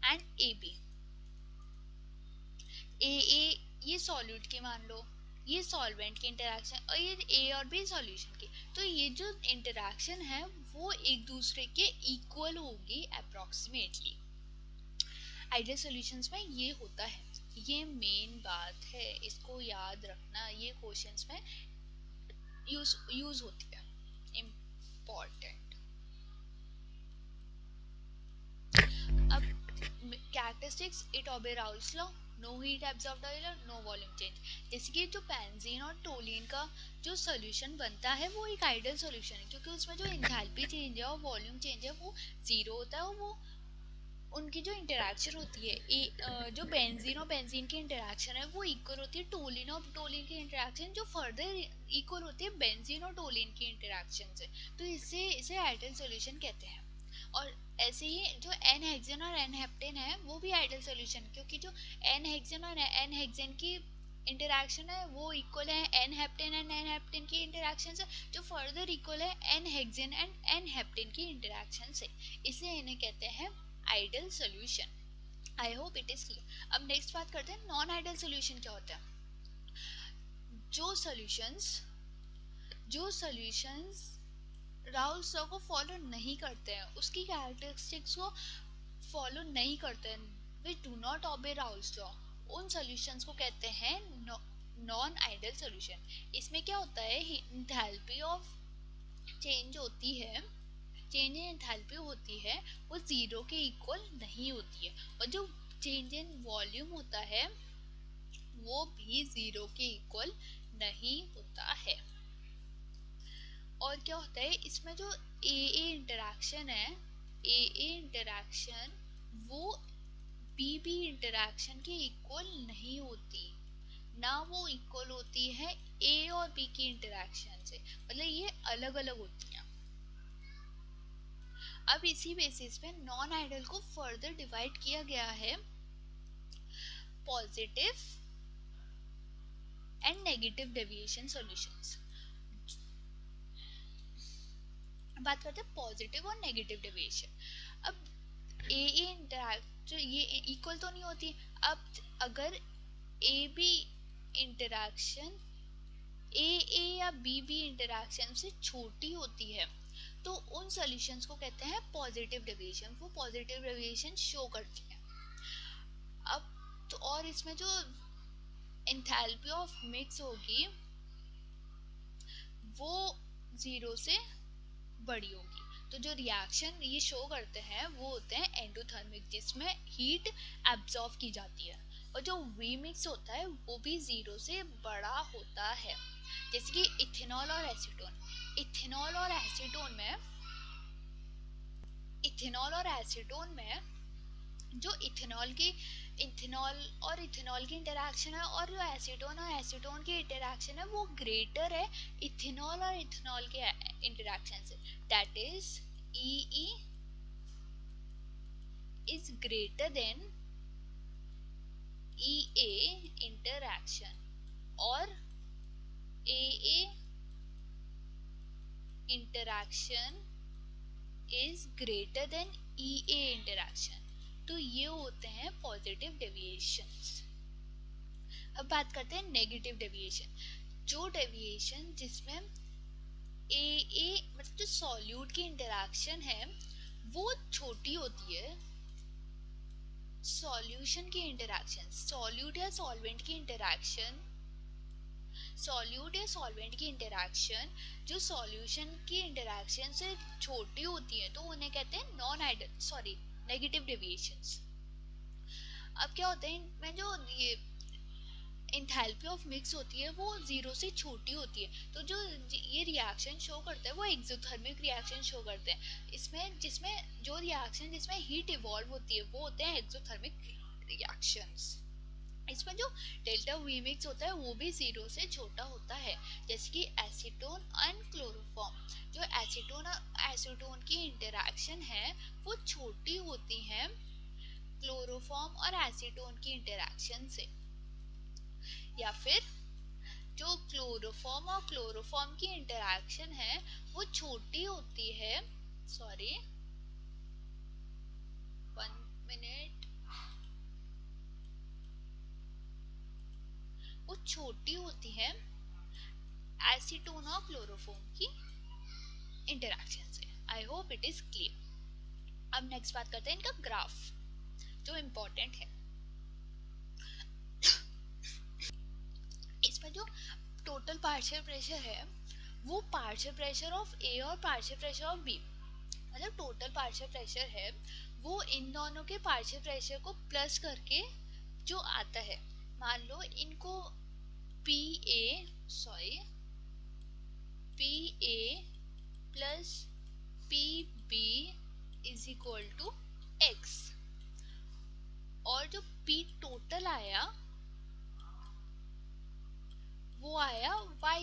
and A B. A ये सॉल्यूट की मान लो, ये सॉल्वेंट की इंटरेक्शन, और ये ए और बी सॉल्यूशन की, तो ये जो इंटरेक्शन है वो एक दूसरे के इक्वल होगी अप्रोक्सीमेटली। आइडियल सॉल्यूशंस में ये होता है, ये मेन बात है, इसको याद रखना, ये क्वेश्चंस में यूज होती है, इम्पोर्टेंट। अब characteristics, it obey Raoult's law, no heat absorbed oil, no volume change. जैसे कि जो बेंजीन और टोलिन का जो सॉल्यूशन बनता है वो एक आइडियल सॉल्यूशन है, क्योंकि उसमें जो एंथैल्पी चेंज है और वॉल्यूम चेंज है वो जीरो होता है, और वो उनकी जो इंटरेक्शन होती है जो बेंजीन और बेंजीन की इंटरेक्शन है वो इक्वल होती है टोलिन और टोलिन की इंटरेक्शन जो फर्दर इक्वल होती है बेंजीन और टोलिन की इंटरेक्शन से, तो इसे आइडियल सॉल्यूशन कहते हैं। और ऐसे ही जो एन हेक्सेन और एन हेप्टेन है वो भी आइडियल सॉल्यूशन, क्योंकि जो एन हेक्सेन और एन हेक्सेन की इंटरेक्शन है वो इक्वल है N heptane and N heptane की इंटरेक्शन से, जो फर्दर इक्वल है N hexane and N heptane की इंटरेक्शन से, इसलिए इन्हें कहते हैं ideal solution. I hope it is clear. अब नेक्स्ट बात करते हैं नॉन आइडियल सॉल्यूशन क्या होता है। जो सॉल्यूशंस राउल्स लॉ को फॉलो नहीं करते हैं, उसकी कैरेक्टरिस्टिक्स को फॉलो नहीं करते हैं, they do not obey Raoult's law, उन सॉल्यूशंस को कहते हैं नॉन आइडियल सॉल्यूशन। इसमें क्या होता है, एंथैल्पी ऑफ चेंज होती है, चेंज इन एंथैल्पी होती है वो जीरो के इक्वल नहीं होती है, और जो चेंज इन वॉल्यूम होता है वो भी जीरो के इक्वल नहीं होता है। और क्या होता है इसमें, जो ए इंटरेक्शन है, ए इंटरेक्शन वो बी इंटरेक्शन के इक्वल नहीं होती, ना वो इक्वल होती है ए और बी की इंटरेक्शन से, मतलब ये अलग अलग होती हैं। अब इसी बेसिस पे नॉन आइडियल को फर्दर डिवाइड किया गया है positive and negative deviation solutions. बात करते हैं पॉजिटिव और नेगेटिव डेविएशन। अब ए इंटरैक्ट जो ये इक्वल तो नहीं होती। अब अगर ए बी इंटरैक्शन ए या बी इंटरैक्शन से छोटी होती है तो उन सॉल्यूशंस को कहते हैं पॉजिटिव डेविएशन, वो पॉजिटिव डेविएशन शो करती है। अब तो और इसमें जो एंथैल्पी ऑफ मिक्स होगी वो 0 से बड़ी होगी। तो जो रिएक्शन ये शो करते हैं वो होते हैं एंडोथर्मिक, जिसमें हीट एब्जॉर्ब की जाती है, और जो वी मिक्स होता है वो भी 0 से बड़ा होता है। जैसे कि इथेनॉल और एसीटोन, इथेनॉल और एसीटोन में जो इथेनॉल की इंटरैक्शन है और जो एसीटोन की इंटरैक्शन है वो ग्रेटर है इथेनॉल और इथेनॉल के इंटरैक्शन से। That is E is greater than A interaction और A interaction is greater than A interaction. तो ये होते हैं पॉजिटिव डेविएशंस। अब बात करते हैं नेगेटिव डेविएशन। जो डेविएशन जिसमें ए मतलब जो सॉल्यूट की इंटरैक्शन है वो छोटी होती है, सॉल्यूशन की इंटरैक्शन, सॉल्यूट या सॉल्वेंट की इंटरैक्शन जो सॉल्यूशन की इंटरैक्शन से छोटी होती है तो उन्हें कहते हैं नेगेटिव डेविएशंस। अब क्या होता है इनमें जो ये एंथैल्पी ऑफ मिक्स होती है वो 0 से छोटी होती है। तो जो ये रिएक्शन शो करता है वो एक्सोथर्मिक रिएक्शन शो करते हैं। इसमें जिसमें हीट इवॉल्व होती है वो होते हैं एक्सोथर्मिक रिएक्शंस। इसमें जो डेल्टा वी मिक्स होता है वो भी 0 से छोटा होता है। जैसे कि एसीटोन एंड क्लोरोफॉर्म, जो एसीटोन की इंटरैक्शन है वो छोटी होती है क्लोरोफॉर्म और एसीटोन की इंटरैक्शन से। या फिर जो क्लोरोफॉर्म की इंटरैक्शन है वो छोटी होती है, सॉरी 1 मिनट, वो छोटी होती है एसीटोन और क्लोरोफॉर्म की इंटरैक्शन से। आई होप इट इज क्लियर। अब नेक्स्ट बात करते हैं इनका ग्राफ जो इम्पोर्टेंट है। इसमें जो टोटल पार्शियल प्रेशर है वो पार्शियल प्रेशर ऑफ ए और पार्शियल प्रेशर ऑफ बी, मतलब टोटल पार्शियल प्रेशर है वो इन दोनों के पार्शियल प्रेशर को प्लस करके जो आता है। मान लो इनको P A plus P B is equal to X, और जो पी टोटल आया वो आया y।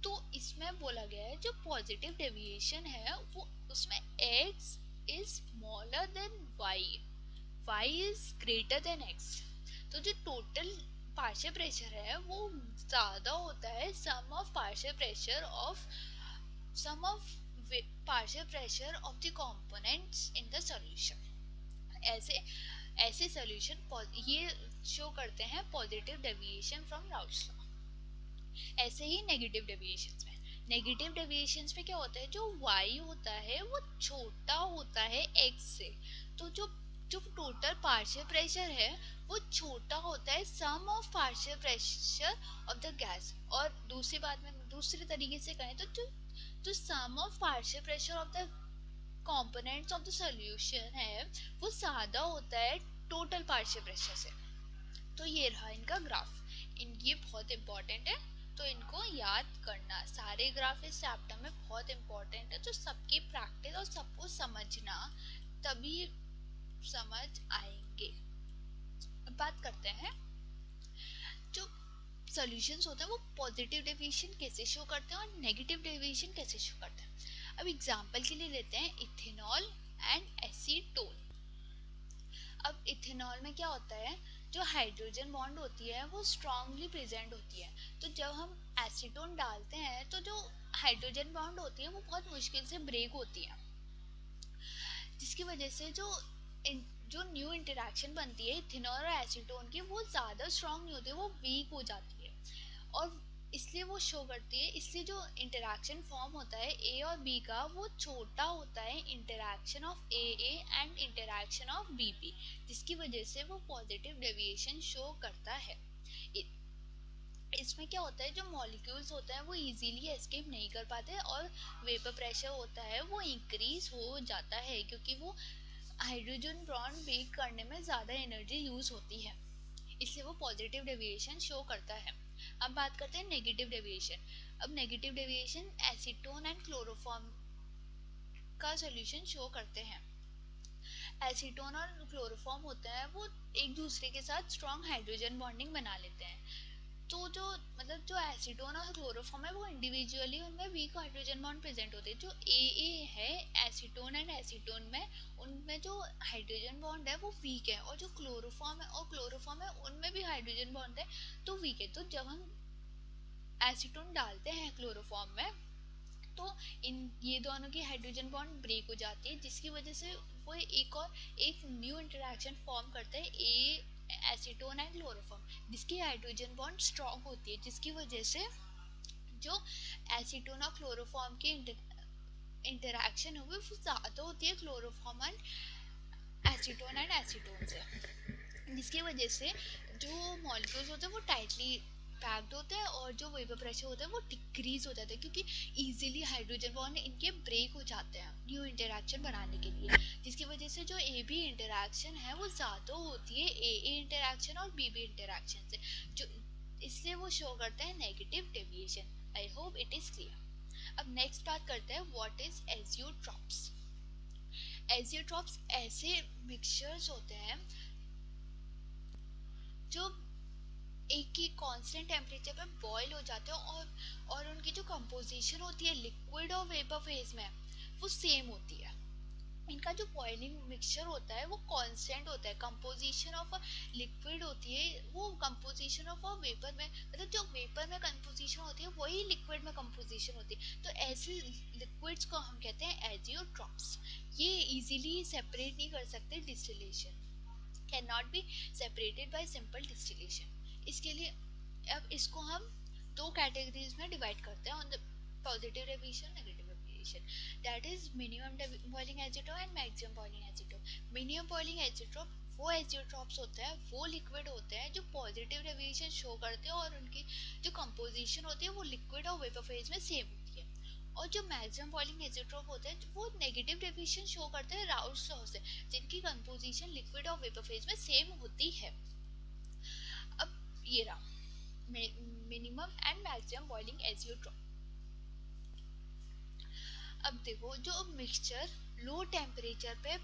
तो इसमें बोला गया है जो पॉजिटिव डेविएशन है वो उसमें x is smaller than y is greater then x। तो जो टोटल पार्शियल प्रेशर है वो ज्यादा होता है sum of partial pressure of the components in the solution. ऐसे ऐसे सॉल्यूशन ये शो करते हैं positive deviation from Raoult's law. ऐसे ही नेगेटिव डेविएशंस में क्या होता है, जो y होता है वो छोटा होता है x से। तो जो जो टोटल पार्शियल प्रेशर है वो छोटा होता है sum of partial pressure of the gas. और दूसरी तरीके से कहें तो sum of partial pressure of the components of the solution है वो ज्यादा होता है टोटल पार्शियल प्रेशर से। तो ये रहा इनका ग्राफ। ये बहुत इंपॉर्टेंट है तो इनको याद करना। सारे ग्राफ इस चैप्टर में बहुत इंपॉर्टेंट है तो सबकी प्रैक्टिस और सबको समझना, तभी समझ आएंगे। अब बात करते हैं जो सॉल्यूशंस होते हैं वो पॉजिटिव डेविएशन कैसे शो करते हैं और नेगेटिव डेविएशन कैसे शो करते हैं। अब एग्जांपल के लिए लेते हैं इथेनॉल एंड एसीटोन। अब इथेनॉल में क्या होता है, जो हाइड्रोजन बॉन्ड होती है वो स्ट्रांगली प्रेजेंट होती है। तो जब हम एसीटोन डालते हैं तो जो हाइड्रोजन बॉन्ड होती है वो बहुत मुश्किल से ब्रेक होती है, जिसकी वजह से जो न्यू इंटरेक्शन बनती है इथेनॉल और एसीटोन की वो ज़्यादा स्ट्रांग नहीं होती, वो वीक हो जाती है। और इसलिए वो शो करती है, इसलिए जो इंटरेक्शन फॉर्म होता है ए और बी का वो छोटा होता है, interaction of A and interaction of B B, जिसकी वजह से वो पॉजिटिव डेविएशन शो करता है। इसमें क्या होता है, जो मॉलिक्यूल्स होते हैं वो इजीली एस्केप नहीं कर पाते और वेपर प्रेशर होता है वो इंक्रीज हो जाता है, क्योंकि वो हाइड्रोजन बॉन्ड ब्रेक करने में ज़्यादा एनर्जी यूज होती है, इसलिए वो पॉजिटिव डेविएशन शो करता है। अब बात करते हैं नेगेटिव डेविएशन। अब negative deviation acetone and chloroform का सॉल्यूशन शो करते हैं। एसीटोन और क्लोरोफॉर्म होते हैं वो एक दूसरे के साथ स्ट्रॉन्ग हाइड्रोजन बॉन्डिंग बना लेते हैं। तो जो मतलब जो एसीटोन और क्लोरोफॉर्म है वो इंडिविजुअली उनमें वीक हाइड्रोजन बॉन्ड प्रेजेंट होते हैं। जो ए है एसीटोन एंड एसीटोन में, उनमें जो हाइड्रोजन बॉन्ड है वो वीक है, और जो क्लोरोफॉर्म है और क्लोरोफॉर्म है उनमें भी हाइड्रोजन बॉन्ड है तो वीक है। तो जब हम एसीटोन डालते हैं क्लोरोफॉर्म में तो इन ये दोनों की हाइड्रोजन बॉन्ड ब्रेक हो जाती है, जिसकी वजह से वो एक न्यू इंटरेक्शन फॉर्म करता है ए एसीटोन एंड क्लोरोफॉर्म, जिसकी हाइड्रोजन बॉन्ड स्ट्रॉन्ग होती है, जिसकी वजह से जो एसीटोन और क्लोरोफॉर्म की इंटरेक्शन हुई वो ज़्यादा होती है क्लोरोफॉर्म एंड एसीटोन से, जिसकी वजह से जो मॉलिक्यूल्स होते हैं वो टाइटली पैक्ड होते हैं और जो वेपर प्रेशर होता है वो डिक्रीज हो जाता है, क्योंकि इजीली हाइड्रोजन बॉन्ड इनके ब्रेक हो जाते हैं न्यू इंटरेक्शन बनाने के लिए, जिसकी वजह से जो ए बी इंटरेक्शन है वो ज़्यादा होती है ए इंटरेक्शन और बी बी इंटरेक्शन से, जो इसलिए वो शो करते हैं negative deviation. I hope it is clear. अब नेक्स्ट बात करते हैं व्हाट इज एजियोट्रॉप्स। एजियोट्रॉप्स ऐसे मिक्सचर्स होते हैं जो एक ही कांस्टेंट टेम्परेचर पे बॉईल हो जाते हैं और उनकी जो कंपोजिशन होती है लिक्विड और वेपर फेज में वो सेम होती है। इनका जो बॉइलिंग मिक्सचर होता है वो कांस्टेंट होता है, कंपोजिशन ऑफ लिक्विड होती है वो कंपोजिशन ऑफ वेपर में, मतलब जो वेपर में कंपोजिशन होती है वही लिक्विड में कंपोजिशन होती है। तो ऐसे लिक्विड्स को हम कहते हैं एजियोट्रॉप्स। ये इजीली सेपरेट नहीं कर सकते distillation, can not be separated by simple distillation. इसके लिए अब इसको हम दो कैटेगरीज में डिवाइड करते हैं, on the positive deviation negative deviation, that is minimum boiling azeotrope and maximum boiling azeotrope. Minimum boiling azeotrope वो एजियोट्रॉप्स होते हैं, वो लिक्विड होते हैं जो पॉजिटिव डेविएशन शो करते हैं और उनकी जो कंपोजिशन होती है वो लिक्विड और वेपर फेज में सेम होती है। और जो मैक्सिमम बॉइलिंग एजियोट्रॉप होते हैं वो नेगेटिव डेविएशन शो करते हैं राउल्ट्स लॉ से, जिनकी कंपोजिशन लिक्विड और वेपर फेज में सेम होती है। अब ये रहा minimum and maximum boiling azeotrope. अब देखो जो मिक्सचर लो टेम्परेचर पे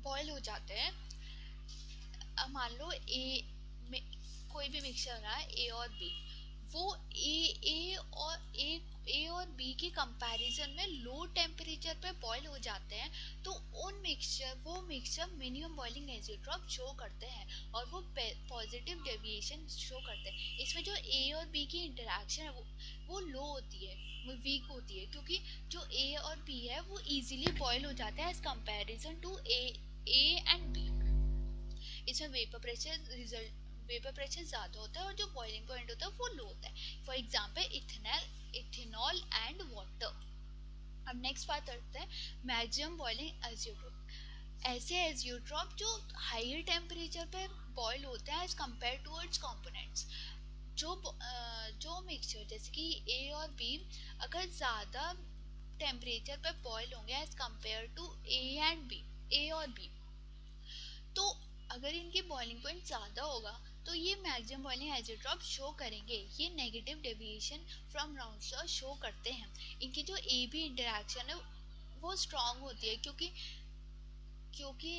बॉईल हो जाते हैं, अब मान लो ए में कोई भी मिक्सचर रहा ए और बी, वो ए और बी के कंपैरिजन में लो टेम्परेचर पे बॉईल हो जाते हैं, तो वो mixture minimum boiling azeotrope show करते हैं और वो पॉजिटिव डेविएशन शो करते हैं। इसमें जो ए और बी की इंटरेक्शन है वो लो होती है, वो वीक होती है, क्योंकि जो ए और बी है वो इजीली बॉईल हो जाता है as comparison to A and B. इसमें वेपर प्रेशर ज्यादा होता है और जो बॉइलिंग पॉइंट होता है वो लो होता है। For example ethanol and water. अब नेक्स्ट बात करते हैं मैक्सिमम बॉइलिंग एजियोट्रॉप। ऐसे एजियोट्रॉप जो हायर टेम्परेचर पे बॉयल होता है as compare to its components. जो मिक्सचर जैसे कि ए और बी अगर ज़्यादा टेम्परेचर पे बॉयल होंगे एज कंपेयर टू ए और बी, तो अगर इनकी बॉइलिंग पॉइंट ज़्यादा होगा तो ये मैक्सिमम बॉइलिंग एजियोट्रॉप शो करेंगे। ये negative deviation from rounds law show करते हैं। इनकी जो ए बी इंटरेक्शन है वो स्ट्रॉन्ग होती है, क्योंकि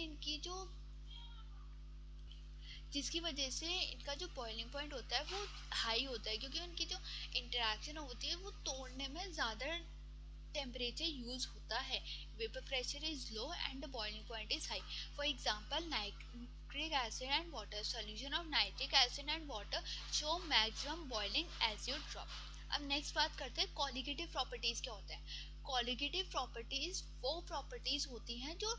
इनकी जो जिसकी वजह से इनका जो बॉइलिंग पॉइंट होता है वो हाई होता है, क्योंकि उनकी जो इंटरेक्शन होती है वो तोड़ने में ज़्यादा टेम्परेचर यूज होता है। Vapour pressure is low and the boiling point is high. For example nitric acid and water, solution of nitric acid and water show maximum boiling azeotrope. अब नेक्स्ट बात करते हैं कॉलिगेटिव प्रॉपर्टीज क्या होता है। Colligative properties वो properties होती हैं जो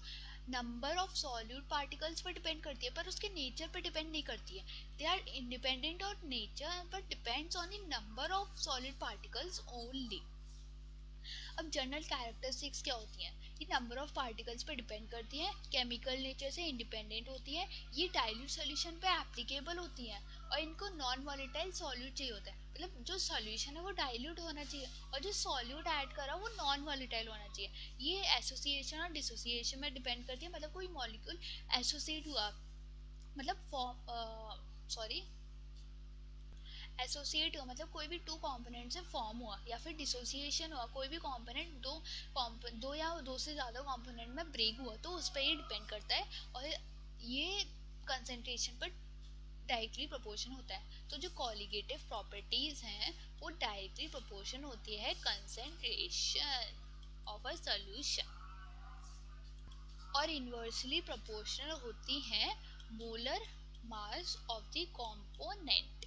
नंबर ऑफ सॉल्यूट पार्टिकल्स पर डिपेंड करती है पर उसके नेचर पर डिपेंड नहीं करती है। They are independent of nature but depends on the number of solid particles only. अब जनरल कैरेक्टरिस्टिक्स क्या होती हैं? ये नंबर ऑफ पार्टिकल्स पर डिपेंड करती है, केमिकल नेचर से इंडिपेंडेंट होती है, ये डाइल्यूट सॉल्यूशन पे एप्लीकेबल होती हैं और इनको नॉन वॉलेटाइल सॉल्यूट चाहिए होता है। मतलब जो सॉल्यूशन है वो डाइल्यूट होना चाहिए और जो सॉल्यूट ऐड करा वो नॉन वॉलेटाइल होना चाहिए। ये एसोसिएशन और डिसोसिएशन में डिपेंड करती है। मतलब कोई मॉलिक्यूल एसोसिएट हुआ, मतलब सॉरी एसोसिएट हुआ मतलब कोई भी टू कंपोनेंट से फॉर्म हुआ, या फिर डिसोसिएशन हुआ, कोई भी कंपोनेंट दो या दो से ज़्यादा कंपोनेंट में ब्रेक हुआ, तो उस पर ही डिपेंड करता है और ये कंसेंट्रेशन पर डायरेक्टली प्रोपोर्शन होता है। तो जो कॉलिगेटिव प्रॉपर्टीज हैं वो डायरेक्टली प्रोपोर्शन होती है कंसेंट्रेशन ऑफ अ सॉल्यूशन और इनवर्सली प्रोपोर्शनल होती हैं molar mass of the component.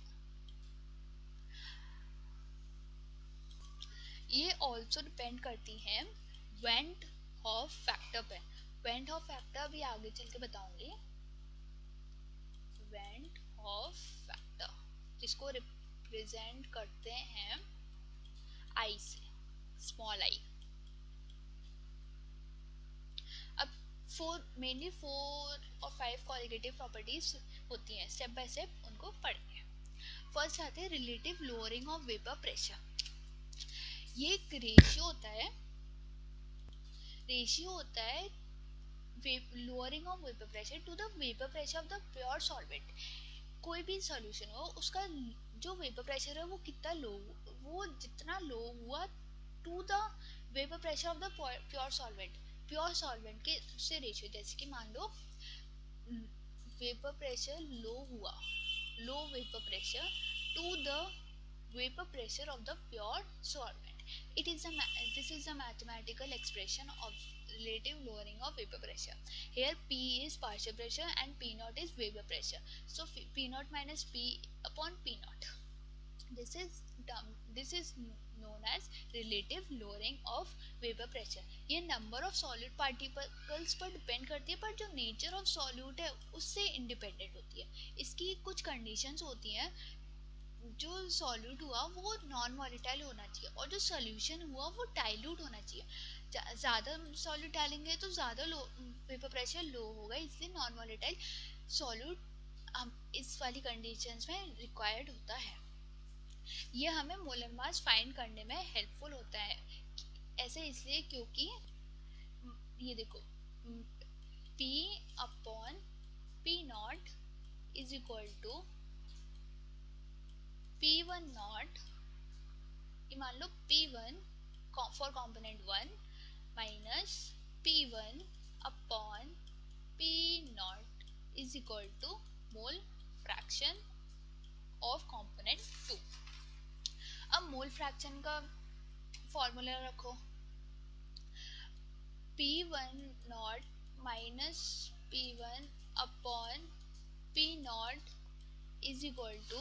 ये ऑल्सो डिपेंड करती हैं वेंट हॉफ फैक्टर पे। वेंट हॉफ फैक्टर भी आगे चल के बताऊंगी। वेंट हॉफ फैक्टर जिसको रिप्रेजेंट करते हैं आई से, स्मॉल आई। अब मेनली 4 और 5 कॉलिगेटिव प्रॉपर्टीज होती हैं, स्टेप बाय स्टेप उनको पढ़ेंगे। फर्स्ट आते हैं relative lowering of vapour pressure. ये एक रेशियो होता है lowering of vapor pressure to the vapor pressure of the pure solvent। कोई भी सॉल्यूशन हो उसका जो वेपर प्रेशर है वो कितना लो, वो जितना लो हुआ to the vapour pressure of the pure solvent. Pure solvent के से रेशियो, जैसे कि मान लो वेपर प्रेशर लो हुआ, low vapour pressure to the vapor pressure of the pure solvent. This is a mathematical expression of relative lowering of vapor pressure. Here P is partial pressure and P naught is vapor pressure. So P naught minus P upon P naught. This is known as relative lowering of vapor pressure. ये number of solid particles पर depend करती है पर जो nature of solute है उससे independent होती है। इसकी कुछ conditions होती हैं, जो सॉल्यूट हुआ वो नॉन वॉलेटाइल होना चाहिए और जो सॉल्यूशन हुआ वो डाइल्यूट होना चाहिए। ज़्यादा सॉल्यूट डालेंगे तो ज़्यादा लो वेपर प्रेशर लो होगा, इसलिए नॉन वॉलेटाइल सॉल्यूट इस वाली कंडीशंस में रिक्वायर्ड होता है। ये हमें मोलर मास फाइंड करने में हेल्पफुल होता है। ऐसे इसलिए क्योंकि ये देखो P upon P naught is equal to P1 naught, ये मान लो P1 for component 1 minus P1 upon P naught is equal to mole fraction of component 2। अब मोल फ्रैक्शन का फॉर्मूला रखो, P1 naught minus P1 upon P naught is equal to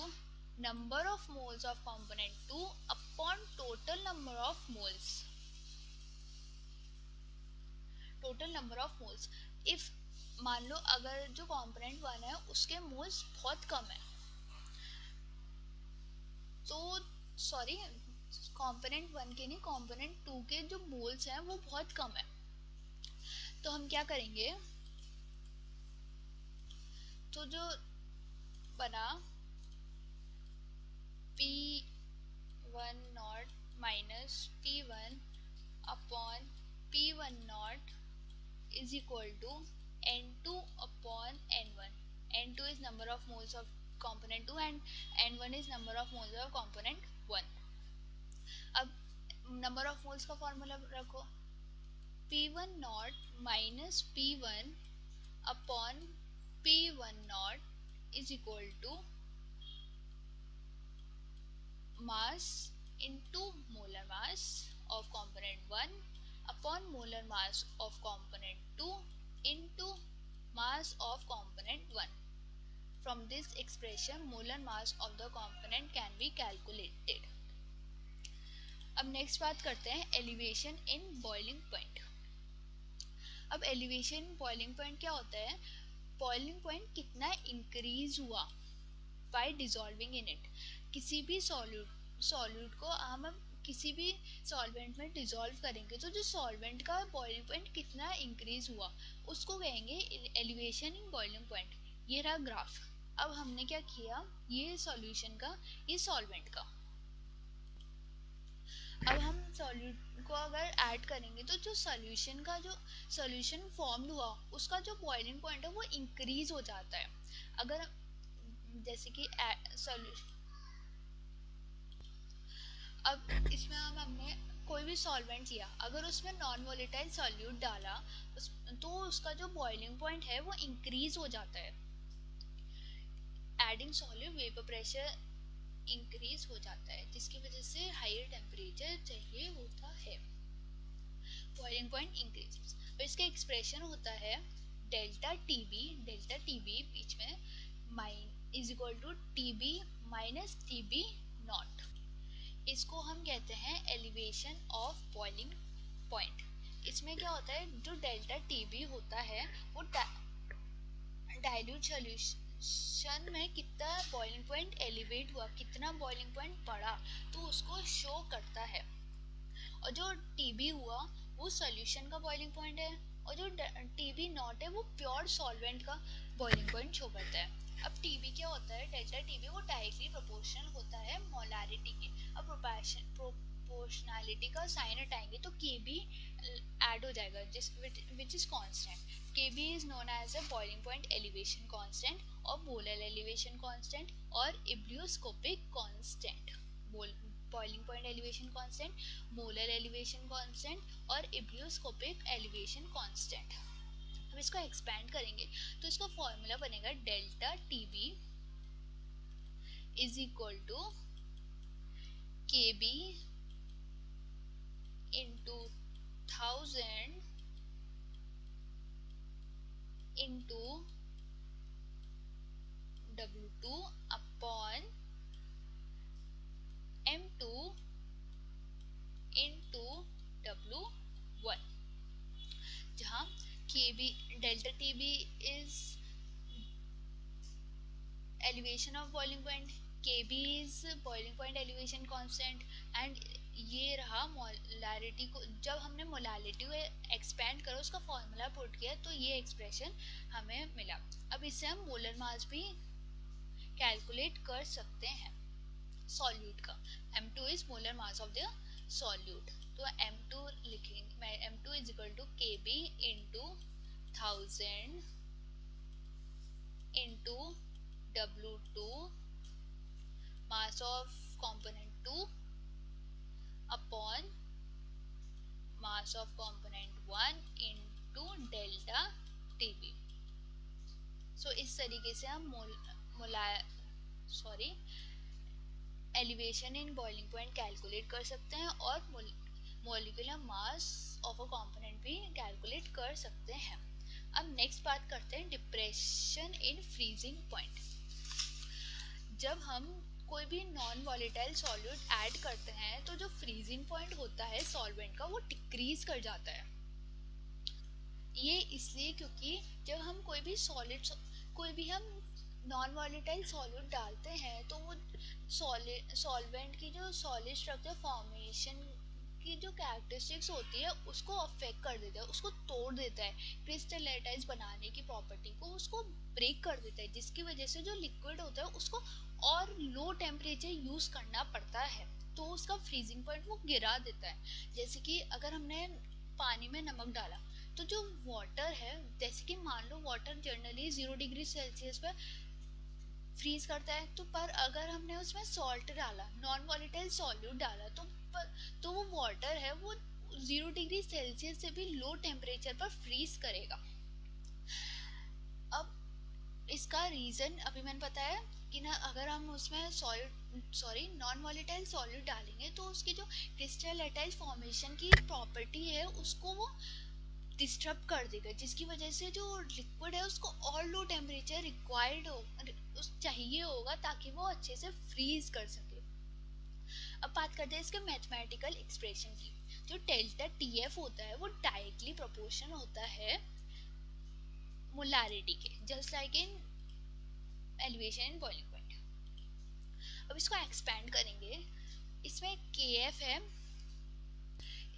number of moles of component 2 upon total number of moles. Total number of moles. If मान लो अगर जो component 1 है उसके moles बहुत कम है, तो सॉरी component 1 के नहीं, component 2 के जो moles हैं वो बहुत कम है, तो हम क्या करेंगे, तो जो बना P1 naught minus P1 upon P1 not is equal to N2 upon N1. N2 is number of moles of component 2 and N1 is number of moles of component 1. अब number of moles का formula रखो, P1 naught minus P1 upon P1 naught is equal to mass into molar mass of component 1 upon molar mass of component 2 into mass of component 1. From this expression molar mass of the component can be calculated. अब next बात करते हैं elevation in boiling point. अब elevation boiling point क्या होता है? Boiling point कितना increase हुआ बाय डिसॉल्विंग इन इट। किसी भी सॉल्यूट को हम किसी भी सॉल्वेंट में डिसॉल्व करेंगे तो जो सॉल्वेंट का बॉइलिंग पॉइंट कितना इंक्रीज हुआ उसको कहेंगे एलिवेशन इन बॉइलिंग पॉइंट। ये रहा ग्राफ। अब हमने क्या किया, ये सॉल्यूशन का, ये सॉल्वेंट का। अब हम सॉल्यूट को अगर ऐड करेंगे तो जो सॉल्यूशन फॉर्म्ड हुआ उसका जो बॉइलिंग पॉइंट है वो इंक्रीज हो जाता है। अगर जैसे कि सॉल्यूशन, अब इसमें हमने कोई भी सॉल्वेंट लिया, अगर उसमें नॉन वोलेटाइल सॉल्यूट डाला तो उसका जो बॉइलिंग पॉइंट है वो इंक्रीज हो जाता है। Adding solute vapour pressure increase हो जाता है जिसकी वजह से हायर टेम्परेचर चाहिए होता है, बॉइलिंग पॉइंट इंक्रीज। और इसका एक्सप्रेशन होता है डेल्टा टीबी बीच में माइन is equal to TB minus TB naught. इसको हम कहते हैं एलिवेशन ऑफ बॉइलिंग पॉइंट। इसमें क्या होता है, जो डेल्टा टीबी होता है वो डाइल्यूट सॉल्यूशन में कितना बॉइलिंग पॉइंट एलिवेट हुआ, कितना बॉइलिंग पॉइंट बढ़ा, तो उसको शो करता है। और जो टीबी हुआ वो सॉल्यूशन का बॉइलिंग पॉइंट है, और जो टीबी नॉट है वो प्योर सॉल्वेंट का बॉइलिंग पॉइंट शो करता है। अब टीबी क्या होता है, डेल्टा टीबी वो डायरेक्टली प्रोपोर्शनल होता है मोलारिटी के। अब प्रोपोर्शनैलिटी का साइन हटाएंगे तो केबी ऐड हो जाएगा which is constant. KB is known as a boiling point elevation constant और मोलर एलिवेशन कांस्टेंट और ebullioscopic constant. Boiling point elevation constant, molar elevation constant और इब्लियोस्कोपिक एलिवेशन कांस्टेंट। अब इसको एक्सपैंड करेंगे तो इसका फॉर्मूला बनेगा delta TB is equal to KB into 1000 into W2 upon M2 into W1, जहाँ KB delta TB is elevation of boiling point, KB is boiling point elevation constant and ये रहा molarity को। जब हमने मोलारिटी को expand करा उसका formula put किया तो ये एक्सप्रेशन हमें मिला। अब इससे हम मोलर मास भी कैलकुलेट कर सकते हैं सॉल्यूट का। M2 is molar mass of the solute, तो M2 लिखेंगे, M2 is equal to KB into 1000 into W2 mass of component 2 upon mass of component 1 into delta TB। सो इस तरीके से हम elevation in boiling point calculate कर सकते हैं और molecular mass of a component भी कैलकुलेट कर सकते हैं। अब नेक्स्ट बात करते हैं डिप्रेशन इन फ्रीजिंग पॉइंट। जब हम कोई भी नॉन वॉलेटाइल सॉल्यूट ऐड करते हैं तो जो फ्रीजिंग पॉइंट होता है सॉल्वेंट का वो डिक्रीज कर जाता है। ये इसलिए क्योंकि जब हम कोई भी हम नॉन वॉलेटाइल सॉल्यूट डालते हैं तो वो सॉल्वेंट की जो सॉलिड स्ट्रक्चर फॉर्मेशन की जो कैरेक्टरिस्टिक्स होती है उसको अफेक्ट कर देता है, उसको तोड़ देता है, क्रिस्टलाइटाइज बनाने की प्रॉपर्टी को उसको ब्रेक कर देता है, जिसकी वजह से जो लिक्विड होता है उसको और लो टेम्परेचर यूज करना पड़ता है, तो उसका फ्रीजिंग पॉइंट वो गिरा देता है। जैसे कि अगर हमने पानी में नमक डाला तो जो वाटर है, जैसे कि मान लो वाटर जनरली 0 डिग्री सेल्सियस पर फ्रीज करता है, तो पर अगर हमने उसमें सॉल्ट डाला, नॉन वॉलेटाइल सॉल्यूट डाला तो वो वाटर है वो 0 डिग्री सेल्सियस से भी लो टेम्परेचर पर फ्रीज करेगा। अब इसका रीजन अभी मैंने बताया कि ना, अगर हम उसमें नॉन वॉलेटाइल सॉल्यूट डालेंगे तो उसकी जो क्रिस्टलाइटाइज फॉर्मेशन की प्रॉपर्टी है उसको वो डिस्टर्ब कर देगा, जिसकी वजह से जो लिक्विड है उसको और लो टेम्परेचर चाहिए होगा ताकि वो अच्छे से फ्रीज कर सके। अब बात करते हैं इसके मैथमेटिकल एक्सप्रेशन की। जो डेल्टा टीएफ होता है वो डायरेक्टली प्रोपोर्शनल होता है मोलारिटी के, just like in elevation in boiling point. अब इसको एक्सपैंड करेंगे। इसमें केएफ है,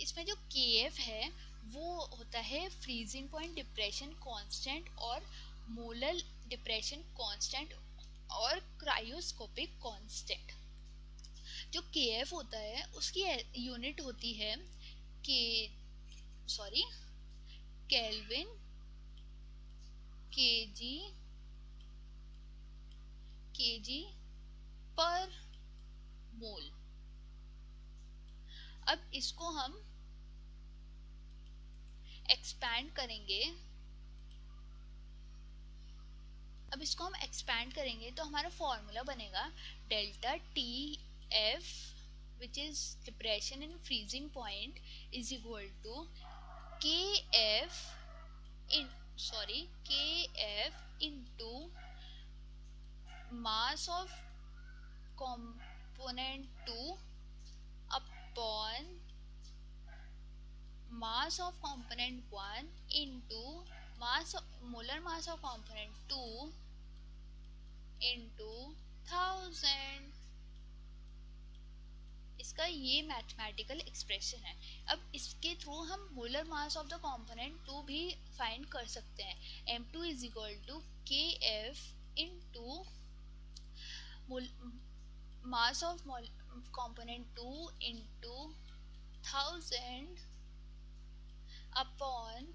इसमें जो केएफ है वो होता है फ्रीजिंग पॉइंट डिप्रेशन कांस्टेंट और मोलर डिप्रेशन कांस्टेंट और क्रायोस्कोपिक कांस्टेंट। जो केएफ होता है उसकी यूनिट होती है के केल्विन केजी पर मोल। अब इसको हम एक्सपैंड करेंगे। तो हमारा फॉर्मूला बनेगा delta T F which is depression in freezing point is equal to K F into mass of component 2 upon mass of component 1 into molar mass of component 2 into 1000। इसका ये मैथमेटिकल एक्सप्रेशन है। अब इसके through हम molar mass of the component 2 भी find कर सकते हैं। m2 is equal to K F into mass of component 2 into 1000 upon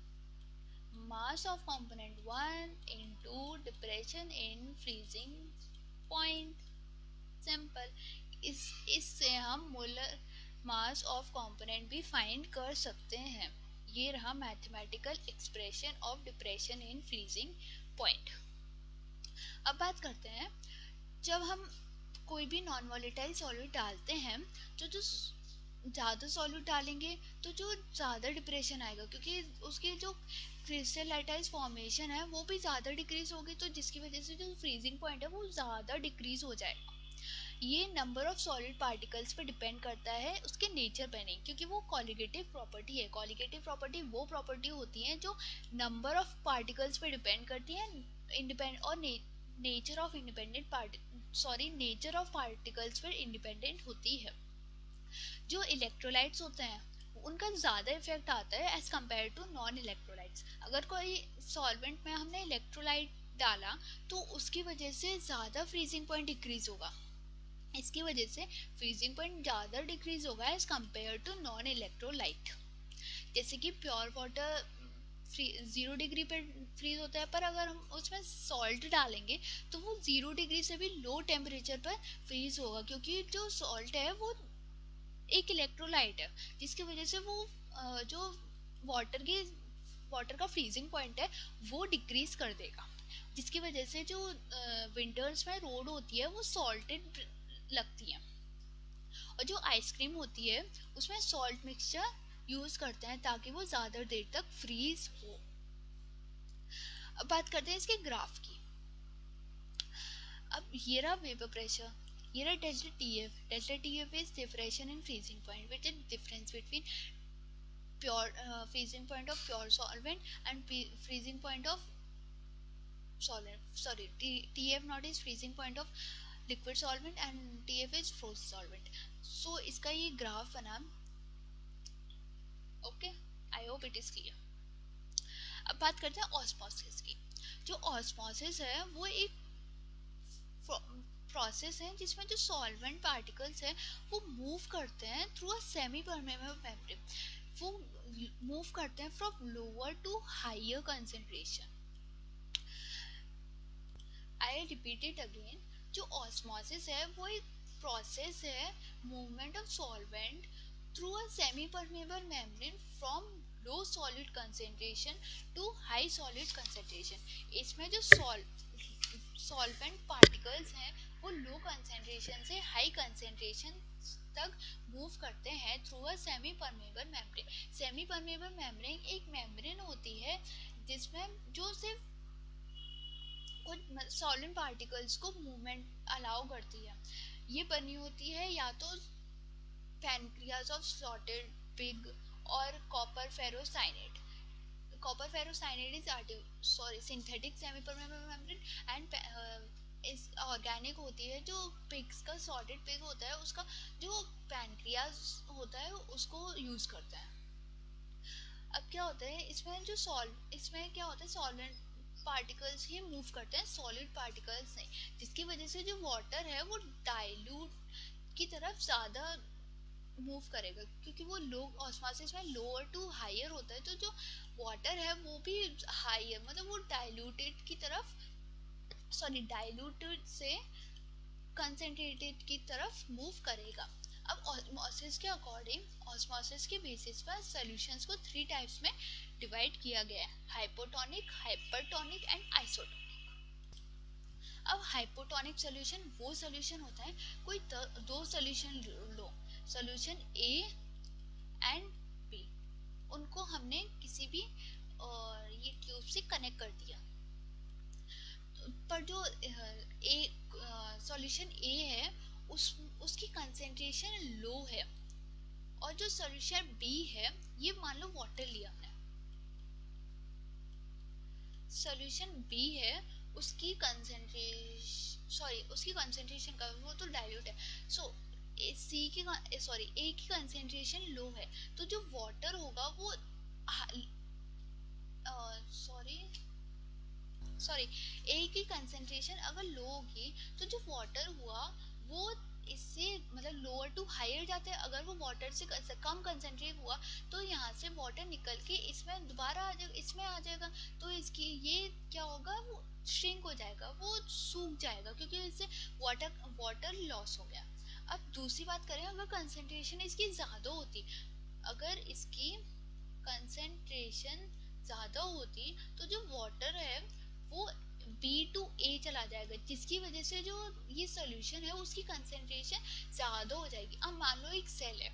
mass of component 1 into depression in freezing point। Simple. इससे हम मोलर मास ऑफ कंपोनेंट भी find कर सकते हैं। ये रहा mathematical expression of depression in freezing point. अब बात करते हैं, जब हम कोई भी नॉन वोलेटाइल सॉल्यूट डालते हैं तो जो ज़्यादा सॉल्यूट डालेंगे तो जो ज़्यादा डिप्रेशन आएगा, क्योंकि उसकी जो क्रिस्टलाइटाइज फॉर्मेशन है वो भी ज़्यादा डिक्रीज होगी, तो जिसकी वजह से जो फ्रीजिंग पॉइंट है वो ज़्यादा डिक्रीज हो जाएगा। ये नंबर ऑफ सॉलिड पार्टिकल्स पे डिपेंड करता है उसके नेचर पे नहीं, क्योंकि वो कॉलिगेटिव प्रॉपर्टी है। कॉलिगेटिव प्रॉपर्टी वो प्रॉपर्टी होती है जो नंबर ऑफ पार्टिकल्स पे डिपेंड करती है इंडिपेंडेंट और नेचर ऑफ पार्टिकल्स पर इंडिपेंडेंट होती है। जो इलेक्ट्रोलाइट्स होते हैं उनका ज़्यादा इफेक्ट आता है as compare to non electrolytes. अगर कोई सॉल्वेंट में हमने इलेक्ट्रोलाइट डाला तो उसकी वजह से ज़्यादा फ्रीजिंग पॉइंट डिक्रीज होगा। इसकी वजह से फ्रीजिंग पॉइंट ज़्यादा डिक्रीज होगा as compare to non electrolyte. जैसे कि प्योर वाटर 0 डिग्री पे फ्रीज होता है, पर अगर हम उसमें सॉल्ट डालेंगे तो वो 0 डिग्री से भी लो टेम्परेचर पर फ्रीज होगा, क्योंकि जो सॉल्ट है वो एक इलेक्ट्रोलाइट है, जिसकी वजह से वो जो वाटर का फ्रीजिंग पॉइंट है वो डिक्रीज कर देगा, जिसकी वजह से जो विंटर्स में रोड होती है वो सॉल्टेड लगती है। और जो आइसक्रीम होती है उसमें सॉल्ट मिक्सचर यूज करते हैं ताकि वो ज्यादा देर तक फ्रीज हो। अब बात करते हैं इसके ग्राफ की। अब ये रहा वेपर प्रेशर, ये रहा delta TF. Delta TF is differential in freezing point which is difference between pure freezing point of pure solvent and freezing point of TF not is freezing point of liquid solvent and TF is frozen solvent। so इसका ये graph बना। Okay, I hope it is clear. अब बात करते हैं osmosis की। जो osmosis है वो एक प्रोसेस है जिसमें जो सॉल्वेंट पार्टिकल्स है वो मूव करते हैं through a semi permeable membrane. वो मूव करते हैं from lower to higher concentration. I repeat it again. जो ऑस्मोसिस है वो एक प्रोसेस है movement of solvent through a semi permeable membrane from low solid concentration to high solid concentration. इसमें जो सॉल्वेंट पार्टिकल्स हैं वो लो कंसेंट्रेशन से हाई कंसेंट्रेशन तक मूव करते हैं through a semi permeable membrane. Semi permeable membrane एक membrane होती है जिसमें जो सिर्फ कुछ सॉलिड पार्टिकल्स को मूवमेंट अलाउ करती है। ये बनी होती है या तो pancreas of slaughtered pig, or copper ferrocyanide. Copper ferrocyanide is synthetic semi-permeable membrane and इस ऑर्गेनिक होती है। जो पिग्स का सॉर्टेड पिग होता है उसका जो पैनक्रियाज होता है उसको यूज करता है। अब क्या होता है इसमें क्या होता है, सॉल्वेंट पार्टिकल्स ही मूव करते हैं, सॉलिड पार्टिकल्स नहीं, जिसकी वजह से जो वाटर है वो डाइल्यूट की तरफ ज्यादा मूव करेगा, क्योंकि वो लो ऑस्मोसिस में लोअर टू हायर होता है, तो जो वाटर है वो भी हायर मतलब वो डाइल्यूटेड की तरफ डाइल्यूटेड से कंसंट्रेटेड की तरफ मूव करेगा। अब ऑस्मोसिस के अकॉर्डिंग ऑस्मोसिस के बेसिस पर सॉल्यूशंस को 3 टाइप्स में डिवाइड किया गया है, हाइपोटोनिक, हाइपरटोनिक एंड आइसोटोनिक। अब हाइपोटोनिक सॉल्यूशन वो सॉल्यूशन होता है, कोई दो सॉल्यूशन लो, सॉल्यूशन ए एंड बी, उनको हमने किसी भी ये ट्यूब से कनेक्ट कर दिया, पर जो सॉल्यूशन ए है उसकी कंसेंट्रेशन लो है, और जो सॉल्यूशन बी है ये मान लो वाटर लिया हमने, सॉल्यूशन बी है उसकी कंसेंट्रेशन का वो तो डाइल्यूट है, सो ए की कंसेंट्रेशन लो है, तो जो वाटर होगा वो ए की कंसेंट्रेशन अगर लो होगी तो जो वाटर हुआ वो इससे मतलब लोअर टू हायर जाता है, अगर वो वाटर से कम कंसेंट्रेट हुआ तो यहाँ से वाटर निकल के इसमें दोबारा इसमें आ जाएगा, तो इसकी ये क्या होगा, वो श्रिंक हो जाएगा, वो सूख जाएगा, क्योंकि इससे वाटर लॉस हो गया। अब दूसरी बात करें, अगर कंसेंट्रेशन इसकी ज्यादा होती, अगर इसकी कंसेंट्रेशन ज्यादा होती तो जो वाटर है वो बी टू ए चला जाएगा, जिसकी वजह से जो ये सॉल्यूशन है उसकी कंसेंट्रेशन ज्यादा हो जाएगी। अब मान लो एक सेल है,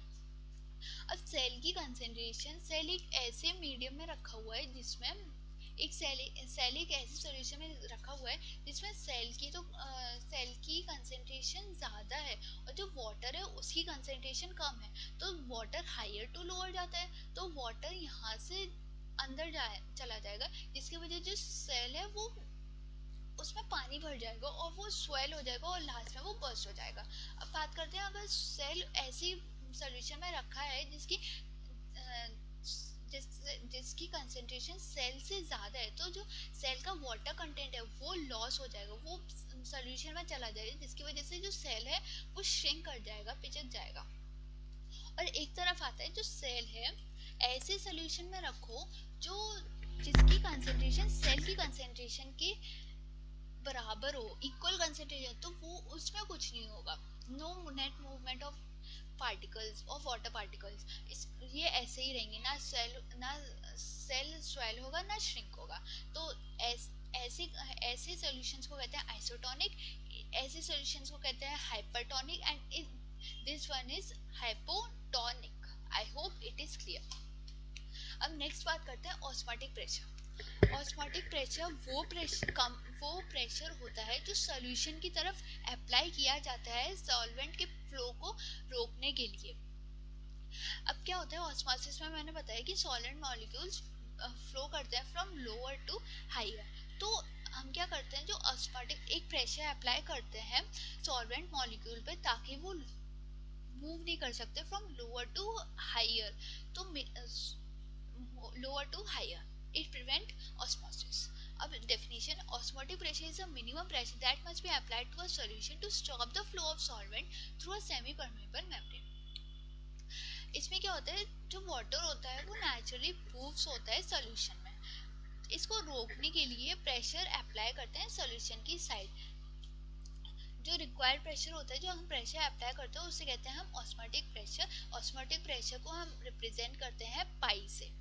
अब सेल की कंसेंट्रेशन, सेल एक ऐसे मीडियम में रखा हुआ है जिसमें सेल एक ऐसे सॉल्यूशन में रखा हुआ है जिसमें सेल की कंसेंट्रेशन ज्यादा है और जो वाटर है उसकी कंसेंट्रेशन कम है, तो वाटर हायर टू लोअर जाता है, तो वाटर यहाँ से अंदर चला जाएगा, जिसकी वजह जो सेल है वो उसमें पानी भर जाएगा और वो स्वेल हो जाएगा और लास्ट में वो बर्स्ट हो जाएगा। अब बात करते हैं, अगर सेल ऐसी सॉल्यूशन में रखा है जिसकी कंसेंट्रेशन सेल से ज्यादा है, तो जो सेल का वाटर कंटेंट है वो लॉस हो जाएगा, वो सॉल्यूशन में चला जाएगा, जिसकी वजह से जो सेल है वो श्रिंक कर जाएगा, पिचक जाएगा। और एक तरफ आता है जो सेल है ऐसे सॉल्यूशन में रखो जो जिसकी कंसेंट्रेशन सेल की कंसेंट्रेशन के बराबर हो, इक्वल कंसेंट्रेशन, तो वो उसमें कुछ नहीं होगा, no net movement of particles और वाटर पार्टिकल्स, ये ऐसे ही रहेंगे, ना सेल स्वेल होगा ना श्रिंक होगा। तो ऐसे सॉल्यूशंस को कहते हैं आइसोटोनिक, ऐसे सॉल्यूशंस को कहते हैं hypertonic, and this one is hypotonic. I hope it is clear. अब नेक्स्ट बात करते हैं ऑस्मोटिक प्रेशर। ऑस्मोटिक प्रेशर वो प्रेशर होता है जो सॉल्यूशन की तरफ अप्लाई किया जाता है सॉल्वेंट के फ्लो को रोकने के लिए। अब क्या होता है ऑस्मोसिस में, मैंने बताया कि सॉल्वेंट मॉलिक्यूल्स फ्लो करते हैं फ्रॉम लोअर टू हायर, तो हम क्या करते हैं, जो ऑस्मोटिक एक प्रेशर अप्लाई करते हैं सॉल्वेंट मॉलिक्यूल पे ताकि वो मूव नहीं कर सकते फ्रॉम लोअर टू हायर, तो lower to higher, it prevent osmosis. अब definition, osmotic pressure is a minimum pressure that must be applied to a solution to stop the flow of solvent through a semi permeable membrane. इसमें क्या होता है, जो water होता है वो naturally moves होता है सॉल्यूशन में, इसको रोकने के लिए प्रेशर अप्लाई करते हैं सॉल्यूशन की साइड, जो रिक्वायर्ड प्रेशर होता है, जो हम प्रेशर अप्लाई करते हैं उसे कहते हैं हम ऑस्मोटिक प्रेशर। ऑस्मोटिक प्रेशर को हम रिप्रेजेंट करते हैं पाई से।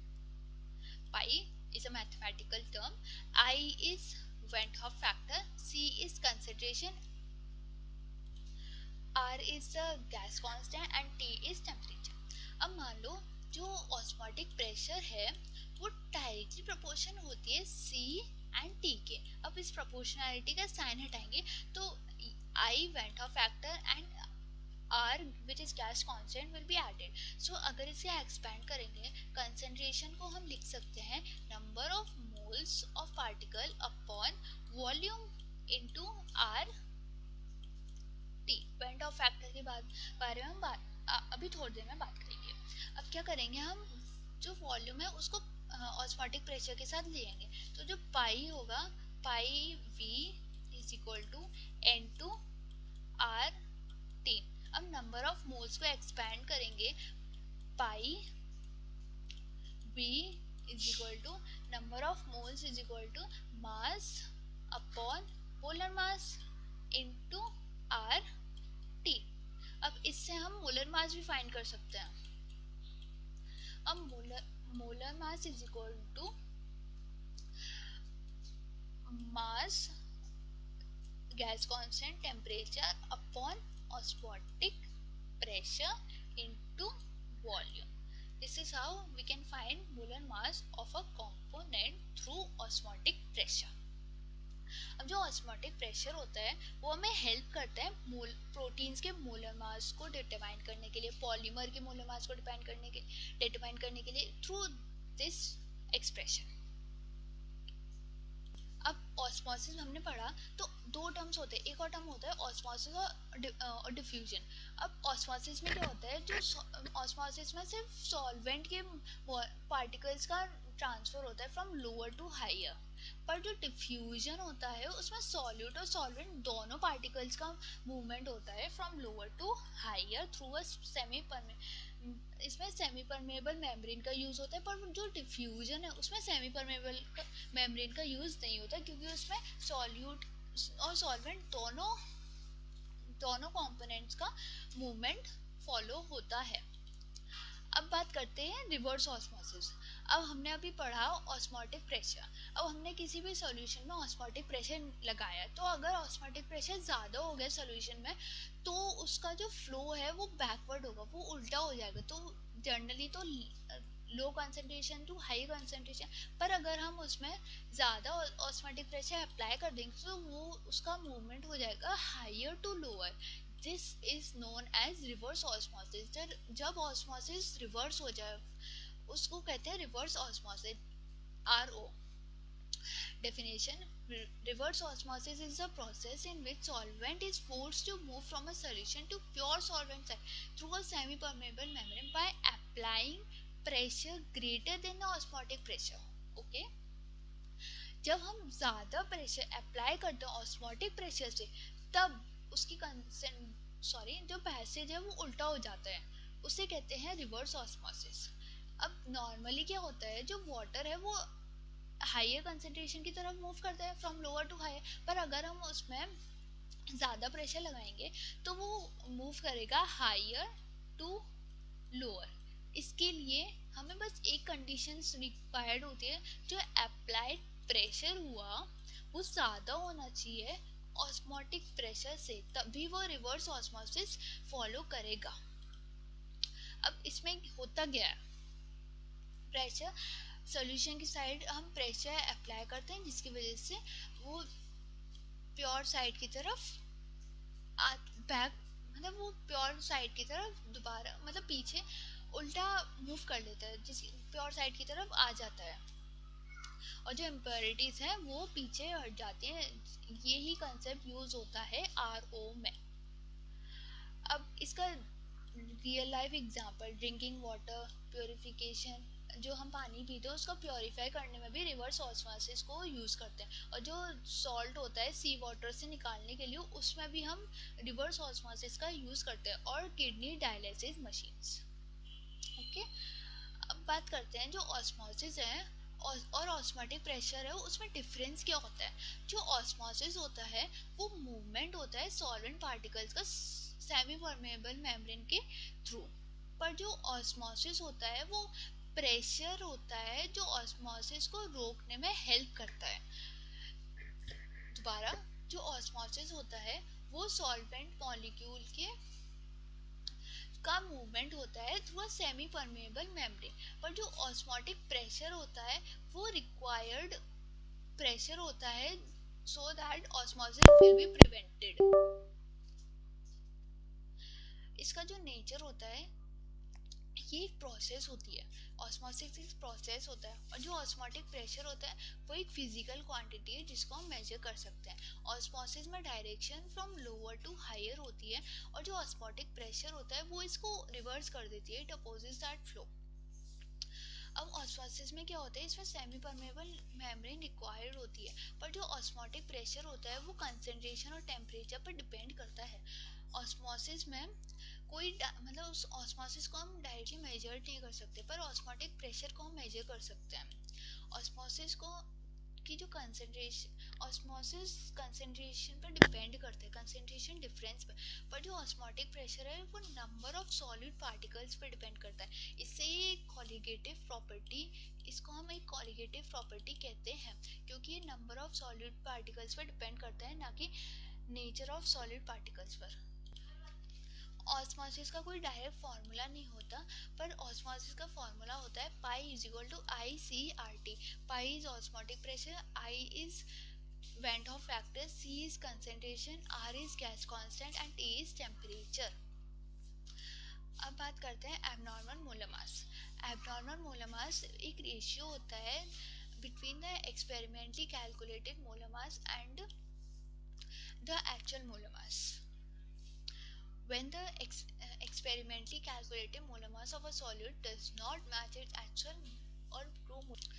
Pi is a mathematical term. I is Van Hoff factor, C is concentration, R is the gas constant and T is temperature. अब मान लो जो ऑस्मोटिक प्रेशर है वो डायरेक्टली प्रोपोर्शन होती है C एंड T के। अब इस प्रोपोर्शनैलिटी का साइन हटाएंगे तो I Van Hoff factor and R which is gas constant will be added. So अगर इसे एक्सपेंड करेंगे कंसेंट्रेशन को हम लिख सकते हैं number of moles of particle upon volume into R T. Bent of factor के बारे में हम अभी थोड़ी देर में बात करेंगे। अब क्या करेंगे हम जो वॉल्यूम है उसको ऑस्मोटिक प्रेशर के साथ लेंगे तो जो पाई होगा pi V is equal to N two R T. अब नंबर ऑफ मोल्स को एक्सपैंड करेंगे pi V is equal to number of moles is equal to mass upon molar mass into R T. अब इससे हम molar mass भी find कर सकते हैं। अब molar mass is equal to mass gas constant temperature upon osmotic pressure into volume. This is how we can find molar mass of a component through osmotic pressure. अब जो osmotic pressure होता है वो हमें हेल्प करता है proteins के molar mass को डिटरमाइन करने के लिए, पॉलीमर के मोलर मास को डिटरमाइन करने के लिए थ्रू दिस एक्सप्रेशन। अब ऑस्मोसिस हमने पढ़ा तो दो टर्म्स होते हैं, एक और टर्म होता है ऑस्मोसिस और डिफ्यूजन। अब ऑस्मोसिस में क्या होता है, जो ऑस्मोसिस में सिर्फ सॉल्वेंट के पार्टिकल्स का ट्रांसफर होता है फ्रॉम लोअर टू हायर, पर जो डिफ्यूजन होता है उसमें सॉल्यूट और सॉल्वेंट दोनों पार्टिकल्स का मूवमेंट होता है from lower to higher through a semi इसमें सेमी परमेबल मेम्ब्रेन का यूज होता है। पर जो डिफ्यूजन है उसमें सेमी परमेबल मेम्ब्रेन का यूज नहीं होता क्योंकि उसमें सॉल्यूट और सॉल्वेंट दोनों कंपोनेंट्स का मूवमेंट फॉलो होता है। अब बात करते हैं रिवर्स ऑस्मोसिस। अब हमने अभी पढ़ा ऑस्मोटिक प्रेशर। अब हमने किसी भी सॉल्यूशन में ऑस्मोटिक प्रेशर लगाया तो अगर ऑस्मोटिक प्रेशर ज़्यादा हो गया सॉल्यूशन में तो उसका जो फ्लो है वो बैकवर्ड होगा, वो उल्टा हो जाएगा। तो जनरली तो low concentration to high concentration, पर अगर हम उसमें ज़्यादा ऑस्मोटिक प्रेशर अप्लाई कर देंगे तो वो उसका मूवमेंट हो जाएगा higher to lower. This is known as reverse osmosis. जब ऑस्मोसिस रिवर्स हो जाए उसको कहते हैं reverse osmosis, RO। Definition: reverse osmosis is a process in which solvent is forced to move from a solution to pure solvent side through a semi-permeable membrane by applying pressure greater than the osmotic pressure. Okay? जब हम ज़्यादा pressure apply करते हैं osmotic pressure से तब उसकी जो passage है वो उल्टा हो जाता है, उसे कहते हैं रिवर्स ऑस्मोसिस। अब नॉर्मली क्या होता है, जो वाटर है वो हायर कंसंट्रेशन की तरफ मूव करता है फ्रॉम लोअर टू हायर, पर अगर हम उसमें ज़्यादा प्रेशर लगाएंगे तो वो मूव करेगा हायर टू लोअर। इसके लिए हमें बस एक कंडीशन रिक्वायर्ड होती है, जो अप्लाइड प्रेशर हुआ वो ज़्यादा होना चाहिए ऑस्मोटिक प्रेशर से, तभी वो रिवर्स ऑस्मोसिस फॉलो करेगा। अब इसमें होता क्या है, प्रेशर सॉल्यूशन की साइड हम प्रेशर अप्लाई करते हैं जिसकी वजह से वो प्योर साइड की तरफ बैक मतलब वो प्योर साइड की तरफ दोबारा पीछे उल्टा मूव कर लेता है, जिस प्योर साइड की तरफ आ जाता है और जो इम्प्योरिटीज हैं वो पीछे हट जाती हैं। यही कंसेप्ट यूज होता है RO में। अब इसका real life example drinking water purification, जो हम पानी पीते हैं उसको प्योरीफाई करने में भी रिवर्स ऑस्मोसिस को यूज़ करते हैं, और जो सॉल्ट होता है सी वाटर से निकालने के लिए उसमें भी हम रिवर्स ऑस्मोसिस का यूज़ करते हैं, और किडनी डायलिसिस मशीन्स। ओके, अब बात करते हैं जो ऑस्मोसिस है और ऑस्मोटिक प्रेशर है उसमें डिफरेंस क्या होता है। जो ऑस्मोसिस होता है वो मूवमेंट होता है सॉल्वेंट पार्टिकल्स का सेमी परमेबल मेम्ब्रेन के थ्रू, पर जो ऑस्मोसिस होता है वो प्रेशर होता है जो ऑस्मोसिस को रोकने में हेल्प करता है। दोबारा, जो ऑस्मोसिस होता है वो सॉल्वेंट मॉलिक्यूल के का मूवमेंट होता है through a semi permeable membrane, पर जो ऑस्मोटिक प्रेशर होता है वो रिक्वायर्ड प्रेशर होता है so that osmosis will be prevented. इसका जो नेचर होता है, ये एक प्रोसेस होती है, ऑस्मोसिस एक प्रोसेस होता है, और जो ऑस्मोटिक प्रेशर होता है वो एक फिजिकल क्वांटिटी है जिसको हम मेजर कर सकते हैं। ऑस्मोसिस में direction from lower to higher होती है, और जो ऑस्मोटिक प्रेशर होता है वो इसको रिवर्स कर देती है, इट अपोजेस दैट फ्लो। अब ऑस्मोसिस में क्या होता है, इसमें सेमी परमेबल मेम्ब्रेन रिक्वायर्ड होती है, पर जो ऑस्मोटिक प्रेशर होता है वो कंसंट्रेशन और टेम्परेचर पर डिपेंड करता है। ऑस्मोसिस में कोई मतलब उस ऑस्मोसिस को हम डायरेक्टली मेजर नहीं कर सकते, पर ऑस्मोटिक प्रेशर को हम मेजर कर सकते हैं। ऑस्मोसिस को की जो कंसंट्रेशन, ऑस्मोसिस कंसंट्रेशन पर डिपेंड करते हैं, कंसंट्रेशन डिफरेंस पर जो ऑस्मोटिक प्रेशर है वो नंबर ऑफ सॉलिड पार्टिकल्स पर डिपेंड करता है। इससे ये कॉलिगेटिव प्रॉपर्टी, इसको हम एक कॉलिगेटिव प्रॉपर्टी कहते हैं, क्योंकि ये नंबर ऑफ सॉलिड पार्टिकल्स पर डिपेंड करता है, ना कि नेचर ऑफ सॉलिड पार्टिकल्स पर। ऑस्मोसिस का कोई डायरेक्ट फार्मूला नहीं होता, पर ऑस्मोसिस का फार्मूला होता है pi is equal to I C R T. Pi is osmotic pressure, I is van't Hoff factor, C is concentration, R is gas constant and T is temperature. अब बात करते हैं abnormal molar mass. Abnormal molar mass एक ratio होता है between the experimentally calculated molar mass and the actual molar mass. When the experimentally calculated molar mass of a solid does not match its actual or true molar,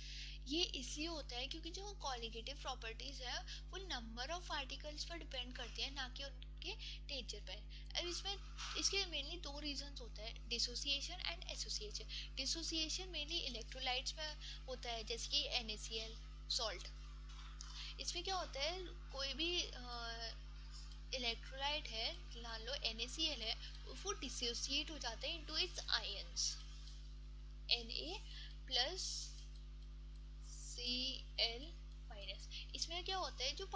ये इसलिए होता है क्योंकि जो colligative properties है वो नंबर ऑफ पार्टिकल्स पर depend करती है, ना कि उनके नेचर पर। अब इसमें इसके मेनली दो रीजंस होते हैं, dissociation and association. Dissociation mainly electrolytes में होता है, जैसे कि NaCl सॉल्ट। इसमें क्या होता है, कोई भी इलेक्ट्रोलाइट है, मान लो NaCl है, वो डिसोसिएट हो जाता है into its ions Na plus Cl minus. इसमें क्या होता है, जो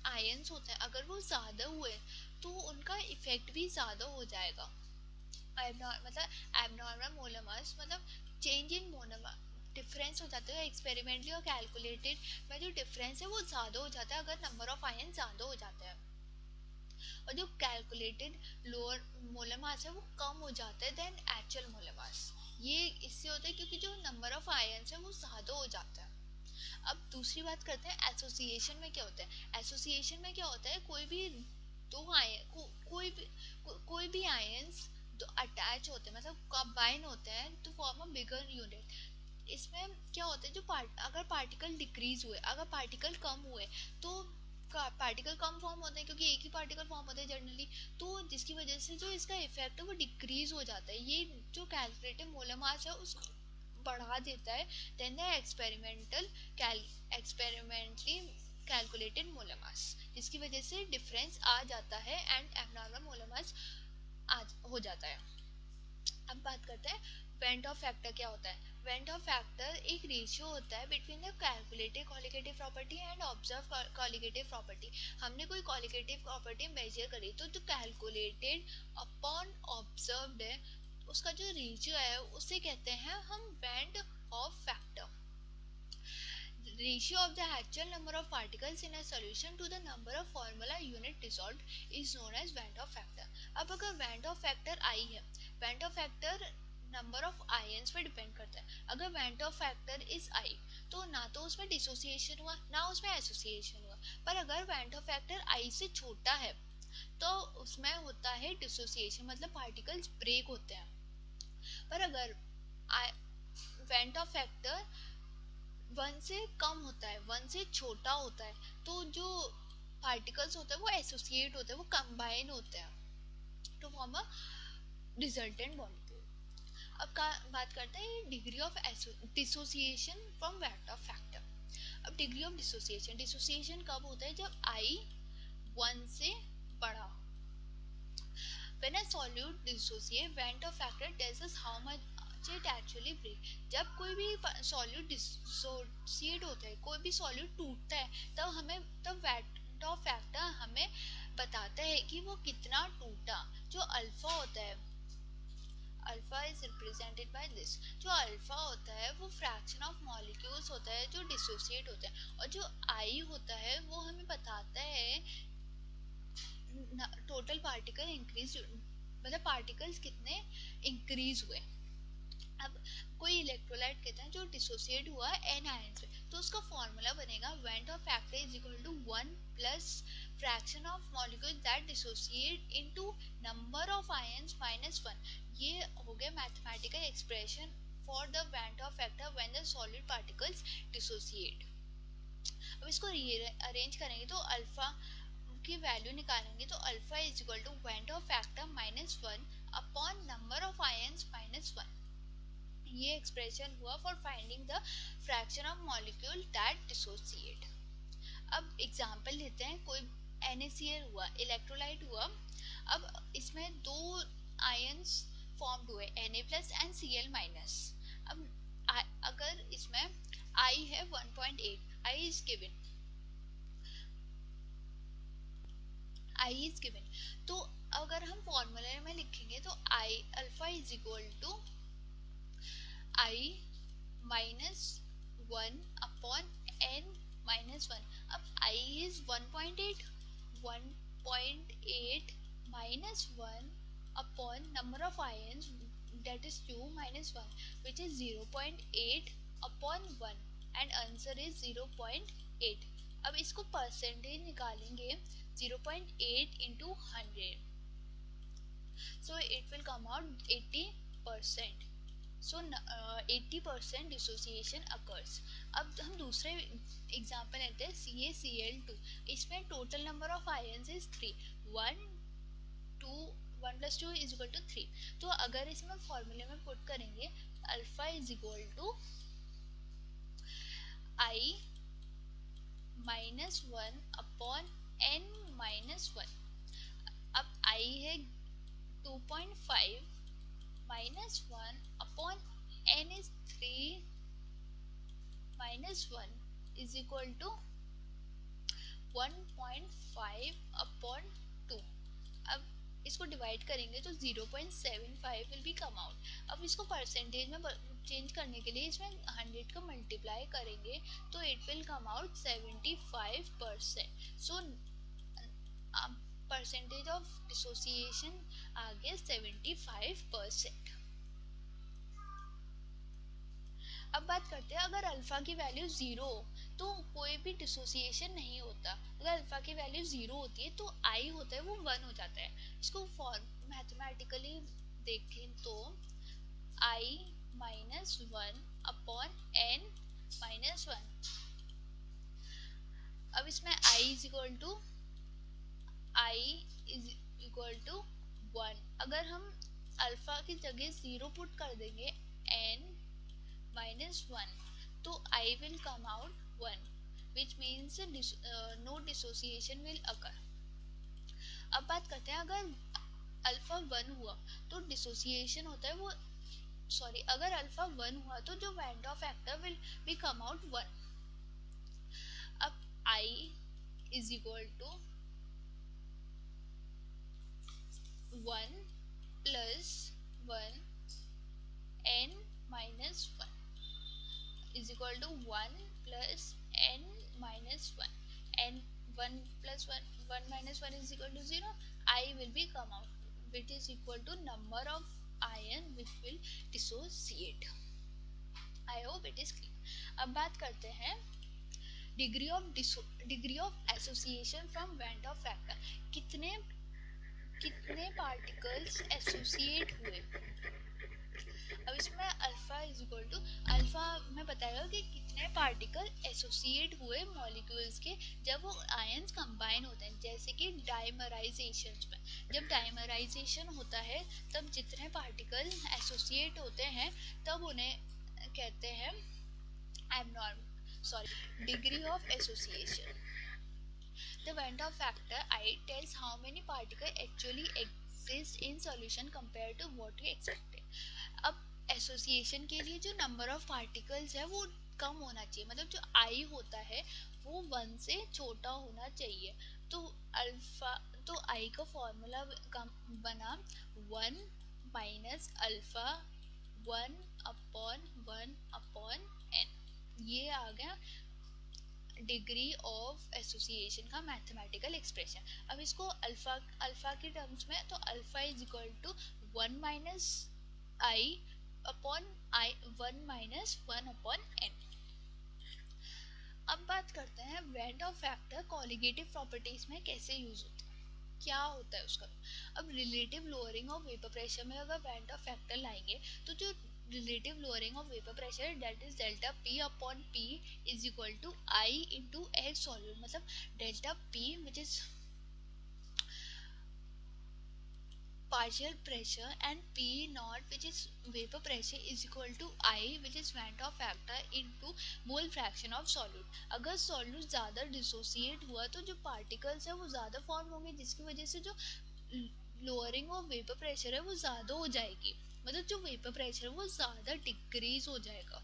आयंस होते हैं अगर वो ज्यादा हुए तो उनका इफेक्ट भी ज्यादा हो जाएगा। मतलब एबनॉर्मल मोलर मास मतलब चेंज इन मोनोमर, डिफरेंस हो जाता है एक्सपेरिमेंटली और कैलकुलेटेड में, जो डिफरेंस है वो ज्यादा हो जाता है अगर नंबर ऑफ आयन ज्यादा हो जाता है, और जो कैलकुलेटेड लोअर मोलर मास है वो कम हो जाता है देन एक्चुअल मोलर मास। ये इससे होता है क्योंकि जो नंबर ऑफ आयंस है वो ज्यादा हो जाता है। अब दूसरी बात करते हैं एसोसिएशन में क्या होता है। एसोसिएशन में क्या होता है, कोई भी दो आयन कोई भी आयंस दो अटैच होते हैं, मतलब कंबाइन होते हैं to form a bigger unit. इसमें क्या होता है, जो अगर पार्टिकल डिक्रीज हुए, अगर पार्टिकल कम हुए तो पार्टिकल कम फॉर्म होते हैं क्योंकि एक ही पार्टिकल फॉर्म होते हैं जनरली, तो जिसकी वजह से जो इसका इफेक्ट है वो डिक्रीज हो जाता है। ये जो कैलकुलेटेड मोलर मास है उसको बढ़ा देता है then the experimentally calculated molar mass, जिसकी वजह से डिफरेंस आ जाता है एंड एबनॉर्मल मोलर मास हो जाता है। अब बात करते हैं वेंट ऑफ फैक्टर क्या होता है। वेंट ऑफ फैक्टर एक रेशियो होता है between the calculated colligative property and observe colligative property. हमने कोई कॉलिगेटिव प्रॉपर्टी मेजर करी तो जो कैलकुलेटेड अपॉन ऑब्जर्व्ड है उसका जो रेशियो है उसे कहते हैं हम went Hoff factor. Ratio of the actual number of particles in a solution to the number of formula unit dissolved is known as Van 't Hoff factor। अब अगर Van 't Hoff factor I है, Van 't Hoff factor number of ions पे depend करता है। अगर Van 't Hoff factor is I तो ना तो उसमें डिसोसिएशन हुआ ना उसमें एसोसिएशन हुआ, पर अगर Van 't Hoff factor I से छोटा है तो उसमें होता है डिसोसिएशन, मतलब पार्टिकल्स ब्रेक होते हैं। पर अगर Van 't Hoff factor 1 से कम होता है, 1 से छोटा होता है, तो जो पार्टिकल्स होते हैं वो एसोसिएट होते हैं, वो कंबाइन होते हैं to form a resultant molecule. अब का बात करते हैं degree of dissociation from van't Hoff factor. अब डिग्री ऑफ डिसोसिएशन, डिसोसिएशन कब होता है, जब I 1 से बड़ा। When a solute dissociate, Van 't Hoff factor tells us how much it actually break। जब कोई भी सॉल्यूट डिसोसिएट होता है, कोई भी सॉल्यूट टूटता है, तब Van 't Hoff factor हमें बताता है कि वो कितना टूटा। जो अल्फा होता है, alpha is represented by this. जो अल्फा होता है वो फ्रैक्शन ऑफ मॉलिक्यूल्स होता है जो डिसोसिएट होते हैं, और जो आई होता है वो हमें बताता है टोटल पार्टिकल इंक्रीज मतलब पार्टिकल्स कितने इंक्रीज हुए। अब कोई इलेक्ट्रोलाइट कहते हैं जो डिसोसिएट हुआ एन आयन से, तो उसका फॉर्मूला बनेगा van't Hoff factor is equal to 1 plus fraction of molecule that dissociate into number of ions minus 1। ये हो गया mathematical expression for the van't Hoff factor when the solid particles dissociate. अब इसको arrange करेंगे तो alpha की value निकालेंगे तो alpha is equal to van't Hoff factor minus 1 upon number of ions minus 1। ये एक्सप्रेशन हुआ for finding the fraction of molecule that dissociate. अब एग्जांपल लेते हैं, कोई NaCl हुआ, इलेक्ट्रोलाइट हुआ। अब इसमें दो आयंस फॉर्म्ड हुए Na plus and Cl minus. अब अगर इसमें I है 1.8, I is given, I is given, तो अगर हम फॉर्मूले में लिखेंगे तो I alpha is equal to I minus 1 upon n minus 1। अब I is 1.8, 1.8 minus 1 upon number of ions that is 2 minus 1 which is 0.8 upon 1 and answer is 0.8। अब इसको परसेंटेज निकालेंगे 0.8 into 100, so it will come out 80%। So 80% dissociation occurs। अब हम दूसरे example लेते हैं CaCl2। इसमें total number of ions is 3, 1 2 1 plus 2 is equal to 3। तो अगर इसमें फॉर्मूले में पुट करेंगे alpha is equal to I minus 1 upon n minus 1। अब I है 2.5 minus 1 upon n is 3 minus 1 is equal to 1.5 upon 2। अब इसको डिवाइड करेंगे तो 0.75 विल बी कम आउट। अब इसको परसेंटेज में चेंज करने के लिए इसमें 100 को मल्टीप्लाई करेंगे तो it will come out 75%। So percentage of dissociation आ गया 75%। अब बात करते हैं, अगर अल्फा की वैल्यू 0 तो कोई भी डिसोसिएशन नहीं होता। अगर अल्फा की वैल्यू 0 होती है तो आई होता है वो 1 हो जाता है। इसको मैथमेटिकली देखें तो आई माइनस 1 अपॉन n माइनस 1। अब इसमें आई इज इक्वल टू 1। अगर हम अल्फा की जगह 0 पुट कर देंगे n minus 1 तो I will come out 1 which means no dissociation will occur। अब बात करते हैं, अगर अल्फा 1 हुआ तो डिसोसिएशन होता है वो, सॉरी, अगर अल्फा 1 हुआ तो जो van Hoff factor will be come out 1। अब I is equal to 1 plus 1 n minus 1 is equal to 1 plus n minus 1, and 1 plus 1 1 minus 1 is equal to 0। I will be come out which is equal to number of ion which will dissociate। I hope it is clear। अब बात करते हैं degree of association from van't Hoff factor. कितने कितने particles associate हुए। अब इसमें alpha is equal to alpha में बताएगा कि कितने पार्टिकल एसोसिएट हुए मॉलिक्यूल्स के जब वो आयंस कंबाइन होते हैं। जैसे कि डाइमराइजेशन में, जब डाइमराइजेशन होता है तब जितने पार्टिकल एसोसिएट होते हैं तब उन्हें कहते हैं degree of association. The Van der factor I tells how many particles actually exist in solution compared to what we expected। अब एसोसिएशन के लिए जो नंबर ऑफ पार्टिकल्स है वो कम होना चाहिए, मतलब जो आई होता है वो 1 से छोटा होना चाहिए। तो अल्फा, तो आई का फॉर्मूला बना 1 minus alpha 1 upon 1 upon n। ये आ गया डिग्री ऑफ एसोसिएशन का मैथमेटिकल एक्सप्रेशन। अब इसको अल्फा अल्फा के टर्म्स में, तो alpha is equal to 1 minus I upon I, 1 minus 1 upon N. अब बात करते हैं van't Hoff factor colligative properties में कैसे यूज होता है, क्या होता है उसका। अब relative lowering of vapour pressure में अगर वेंट ऑफ फैक्टर लाएंगे तो जो relative lowering of vapour pressure that is delta P upon P is equal to I into H solute, मतलब delta P which is partial pressure and P naught which is vapor pressure is equal to I which is Van't Hoff factor into mole fraction of solute। अगर solute ज़्यादा dissociate हुआ तो जो particles है वो ज़्यादा form होंगे, जिसकी वजह से जो लोअरिंग ऑफ वेपर प्रेशर है वो ज़्यादा हो जाएगी, मतलब जो वेपर प्रेशर है वो ज़्यादा डिक्रीज हो जाएगा।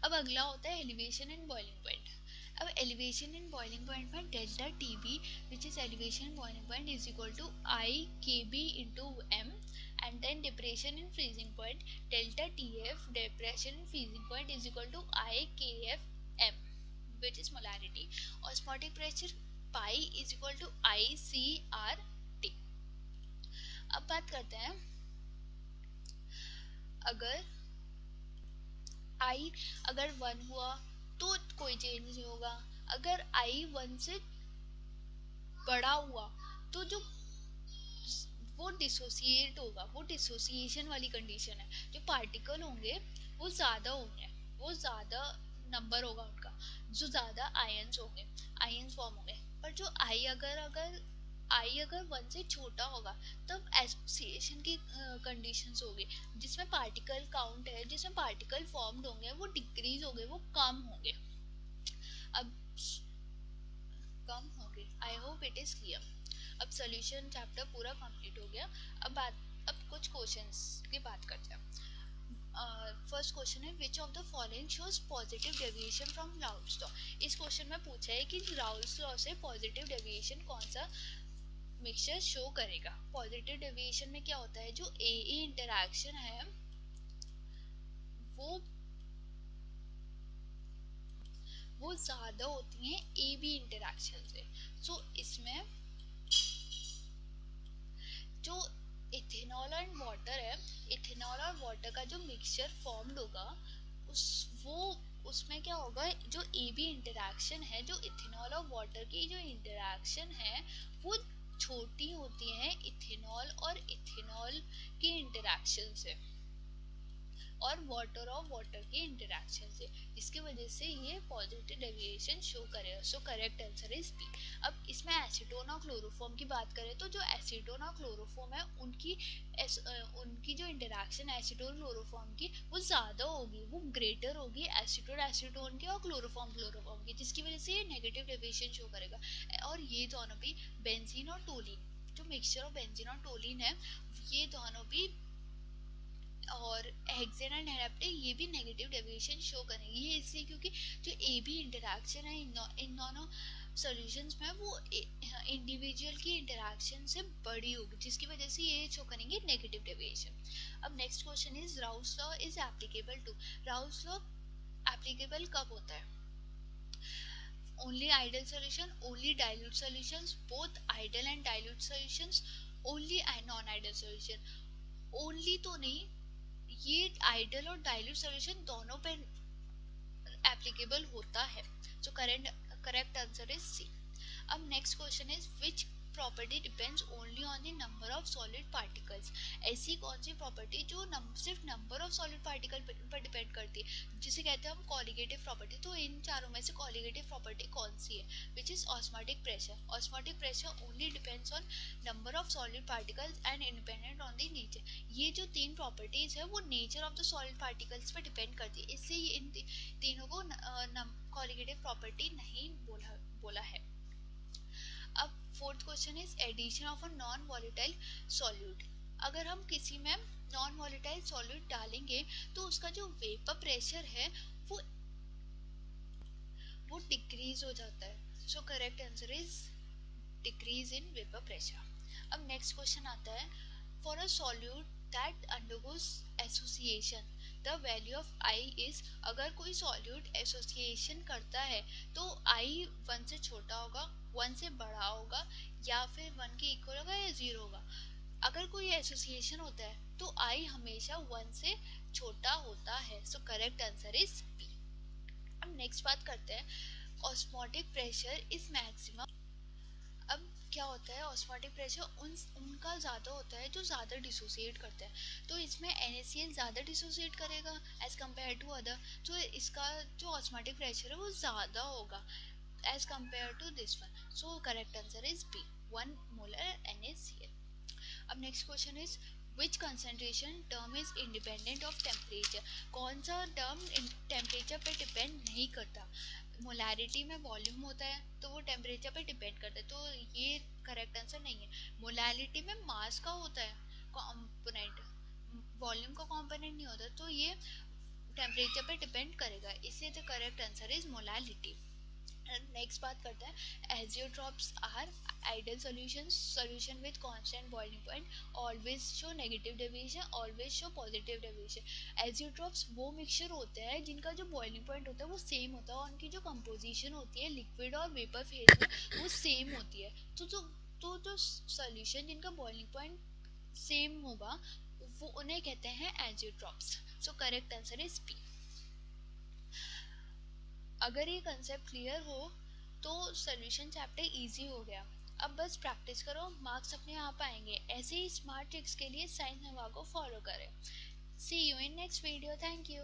अब अगला होता है एलिवेशन एंड बॉइलिंग पॉइंट। अब एलिवेशन इन बॉइलिंग पॉइंट में delta T B which is elevation in boiling point is equal to I K B into M, and then depression in freezing point delta T F depression in freezing point is equal to I K F M which is molarity. Osmotic pressure pi is equal to I C R T. अब बात करते हैं अगर आई अगर 1 हुआ तो कोई change नहीं होगा, अगर आई 1 से बड़ा हुआ तो जो वो डिसोसिएट होगा, वो डिसोसिएशन वाली कंडीशन है, जो पार्टिकल होंगे वो ज़्यादा होंगे, वो ज़्यादा नंबर होगा उनका, जो ज़्यादा आयंस होंगे, आयंस फॉर्म होंगे। पर जो आई अगर 1 से छोटा होगा तब एसोसिएशन की कंडीशंस होगी, जिसमें पार्टिकल काउंट है, जिसमें पार्टिकल फॉर्म्ड होंगे वो डिक्रीज होंगे, वो कम होंगे। अब कम होंगे। आई होप इट इज क्लियर। अब सॉल्यूशन चैप्टर पूरा कंप्लीट हो गया। अब कुछ क्वेश्चंस की बात करते हैं। फर्स्ट क्वेश्चन है which of the following shows positive deviation from Raoult's law. इस क्वेश्चन में पूछा है कि राउल्स लॉ से पॉजिटिव डेविएशन कौन सा मिक्सचर शो करेगा। पॉजिटिव डेविएशन में क्या होता है, जो ए इंटरैक्शन है वो ज्यादा होती है ए बी इंटरैक्शन से। सो इसमें जो इथेनॉल एंड वाटर है, इथेनॉल और वाटर का जो मिक्सचर फॉर्म्ड होगा उसमें क्या होगा, जो ए बी इंटरैक्शन है, जो इथेनॉल और वाटर की जो इंटरैक्शन है वो छोटी होती है इथेनॉल और इथेनॉल की इंटरैक्शन से और वाटर और वाटर की इंटरैक्शन से, जिसकी वजह से ये पॉजिटिव डेविएशन शो करेगा। So correct answer is B. अब इसमें एसीटोन और क्लोरोफॉर्म की बात करें तो जो एसीटोन और क्लोरोफॉर्म है उनकी जो इंटरैक्शन एसीटोन क्लोरोफॉर्म की वो ज़्यादा होगी, वो ग्रेटर होगी एसीटोन की और क्लोरोफॉर्म की, जिसकी वजह से ये नेगेटिव डेविएशन शो करेगा। और ये दोनों भी बेंजीन और टोलिन, जो मिक्सचर ऑफ बेंजीन और टोलिन है, ये दोनों भी और हेक्सेन एंड हेप्टे ये भी नेगेटिव डेविएशन शो करेंगे। ये इसलिए क्योंकि जो ए बी इंटरैक्शन है इन दोनों सॉल्यूशंस में वो इंडिविजुअल की इंटरैक्शन से बड़ी होगी, जिसकी वजह से ये शो करेंगे नेगेटिव डेविएशन। अब next question is Raoult's law is applicable to. Raoult's law applicable कब होता है? only ideal solution, only dilute solutions, both ideal and dilute solutions, only non-ideal solution। only तो नहीं, ये आइडल और डाइल्यूट सॉल्यूशन दोनों पे एप्लीकेबल होता है। So correct answer is C. अब next question is which property depends only on the number of solid particles. ऐसी कौन सी प्रॉपर्टी जो सिर्फ नंबर ऑफ सॉलिड पार्टिकल पर डिपेंड करती है, जिसे कहते हैं हम कॉलिगेटिव प्रॉपर्टी। तो इन चारों में से कॉलिगेटिव प्रॉपर्टी कौन सी है? Which is osmotic pressure. Osmotic pressure only depends on number of solid particles and independent on the nature. ये जो तीन प्रॉपर्टीज है वो nature of the solid particles पर डिपेंड करती है, इसलिए इन तीनों को कॉलिगेटिव प्रॉपर्टी नहीं बोला है। अब fourth question is addition of a non volatile solute. अगर हम किसी में नॉन वॉलेटाइल सॉल्यूट डालेंगे तो उसका जो वेपर प्रेशर है वो डिक्रीज हो जाता है। So correct answer is decrease in vapour pressure. अब नेक्स्ट क्वेश्चन आता है for a solute that undergoes association the value of I is, अगर कोई सॉल्यूट एसोसिएशन करता है तो आई 1 से छोटा होगा, 1 से बड़ा होगा, या फिर 1 के इक्वल होगा या 0 होगा। अगर कोई एसोसिएशन होता है तो आई हमेशा 1 से छोटा होता है। So correct answer is B. अब नेक्स्ट बात करते हैं, ऑस्मोटिक प्रेशर इज मैक्सिमम। अब क्या होता है, ऑस्मोटिक प्रेशर उनका ज़्यादा होता है जो ज़्यादा डिसोसिएट करते हैं। तो इसमें NaCl ज़्यादा डिसोसिएट करेगा एज कम्पेयर टू अदर, तो इसका जो ऑस्मोटिक प्रेशर है वो ज़्यादा होगा as compare to this one. So correct answer is B, 1 molar NaCl। अब next question is which concentration term is independent of temperature. कौन सा टर्म टेम्परेचर पे डिपेंड नहीं करता। मोलैरिटी में वॉल्यूम होता है तो वो टेम्परेचर पे डिपेंड करता है, तो ये करेक्ट आंसर नहीं है। मोलैरिटी में मास का होता है कंपोनेंट, वॉल्यूम का कंपोनेंट नहीं होता, तो ये टेम्परेचर पे डिपेंड करेगा, इसलिए the correct answer is molarity. Next बात करते हैं, azeotropes are ideal solution with constant boiling point, always show negative deviation, always show positive deviation. Azeotropes वो मिक्सचर होते हैं जिनका जो बॉइलिंग पॉइंट होता है वो सेम होता है और उनकी जो कंपोजिशन होती है लिक्विड और वेपर फेज में वो सेम होती है। तो जो सॉल्यूशन जिनका बॉइलिंग पॉइंट सेम होगा वो उन्हें कहते हैं azeotropes. So correct answer is B. अगर ये कंसेप्ट क्लियर हो तो सॉल्यूशन चैप्टर इजी हो गया। अब बस प्रैक्टिस करो, मार्क्स अपने आप आएंगे। ऐसे ही स्मार्ट ट्रिक्स के लिए साइंस नवा को फॉलो करें। See you in next video. Thank you.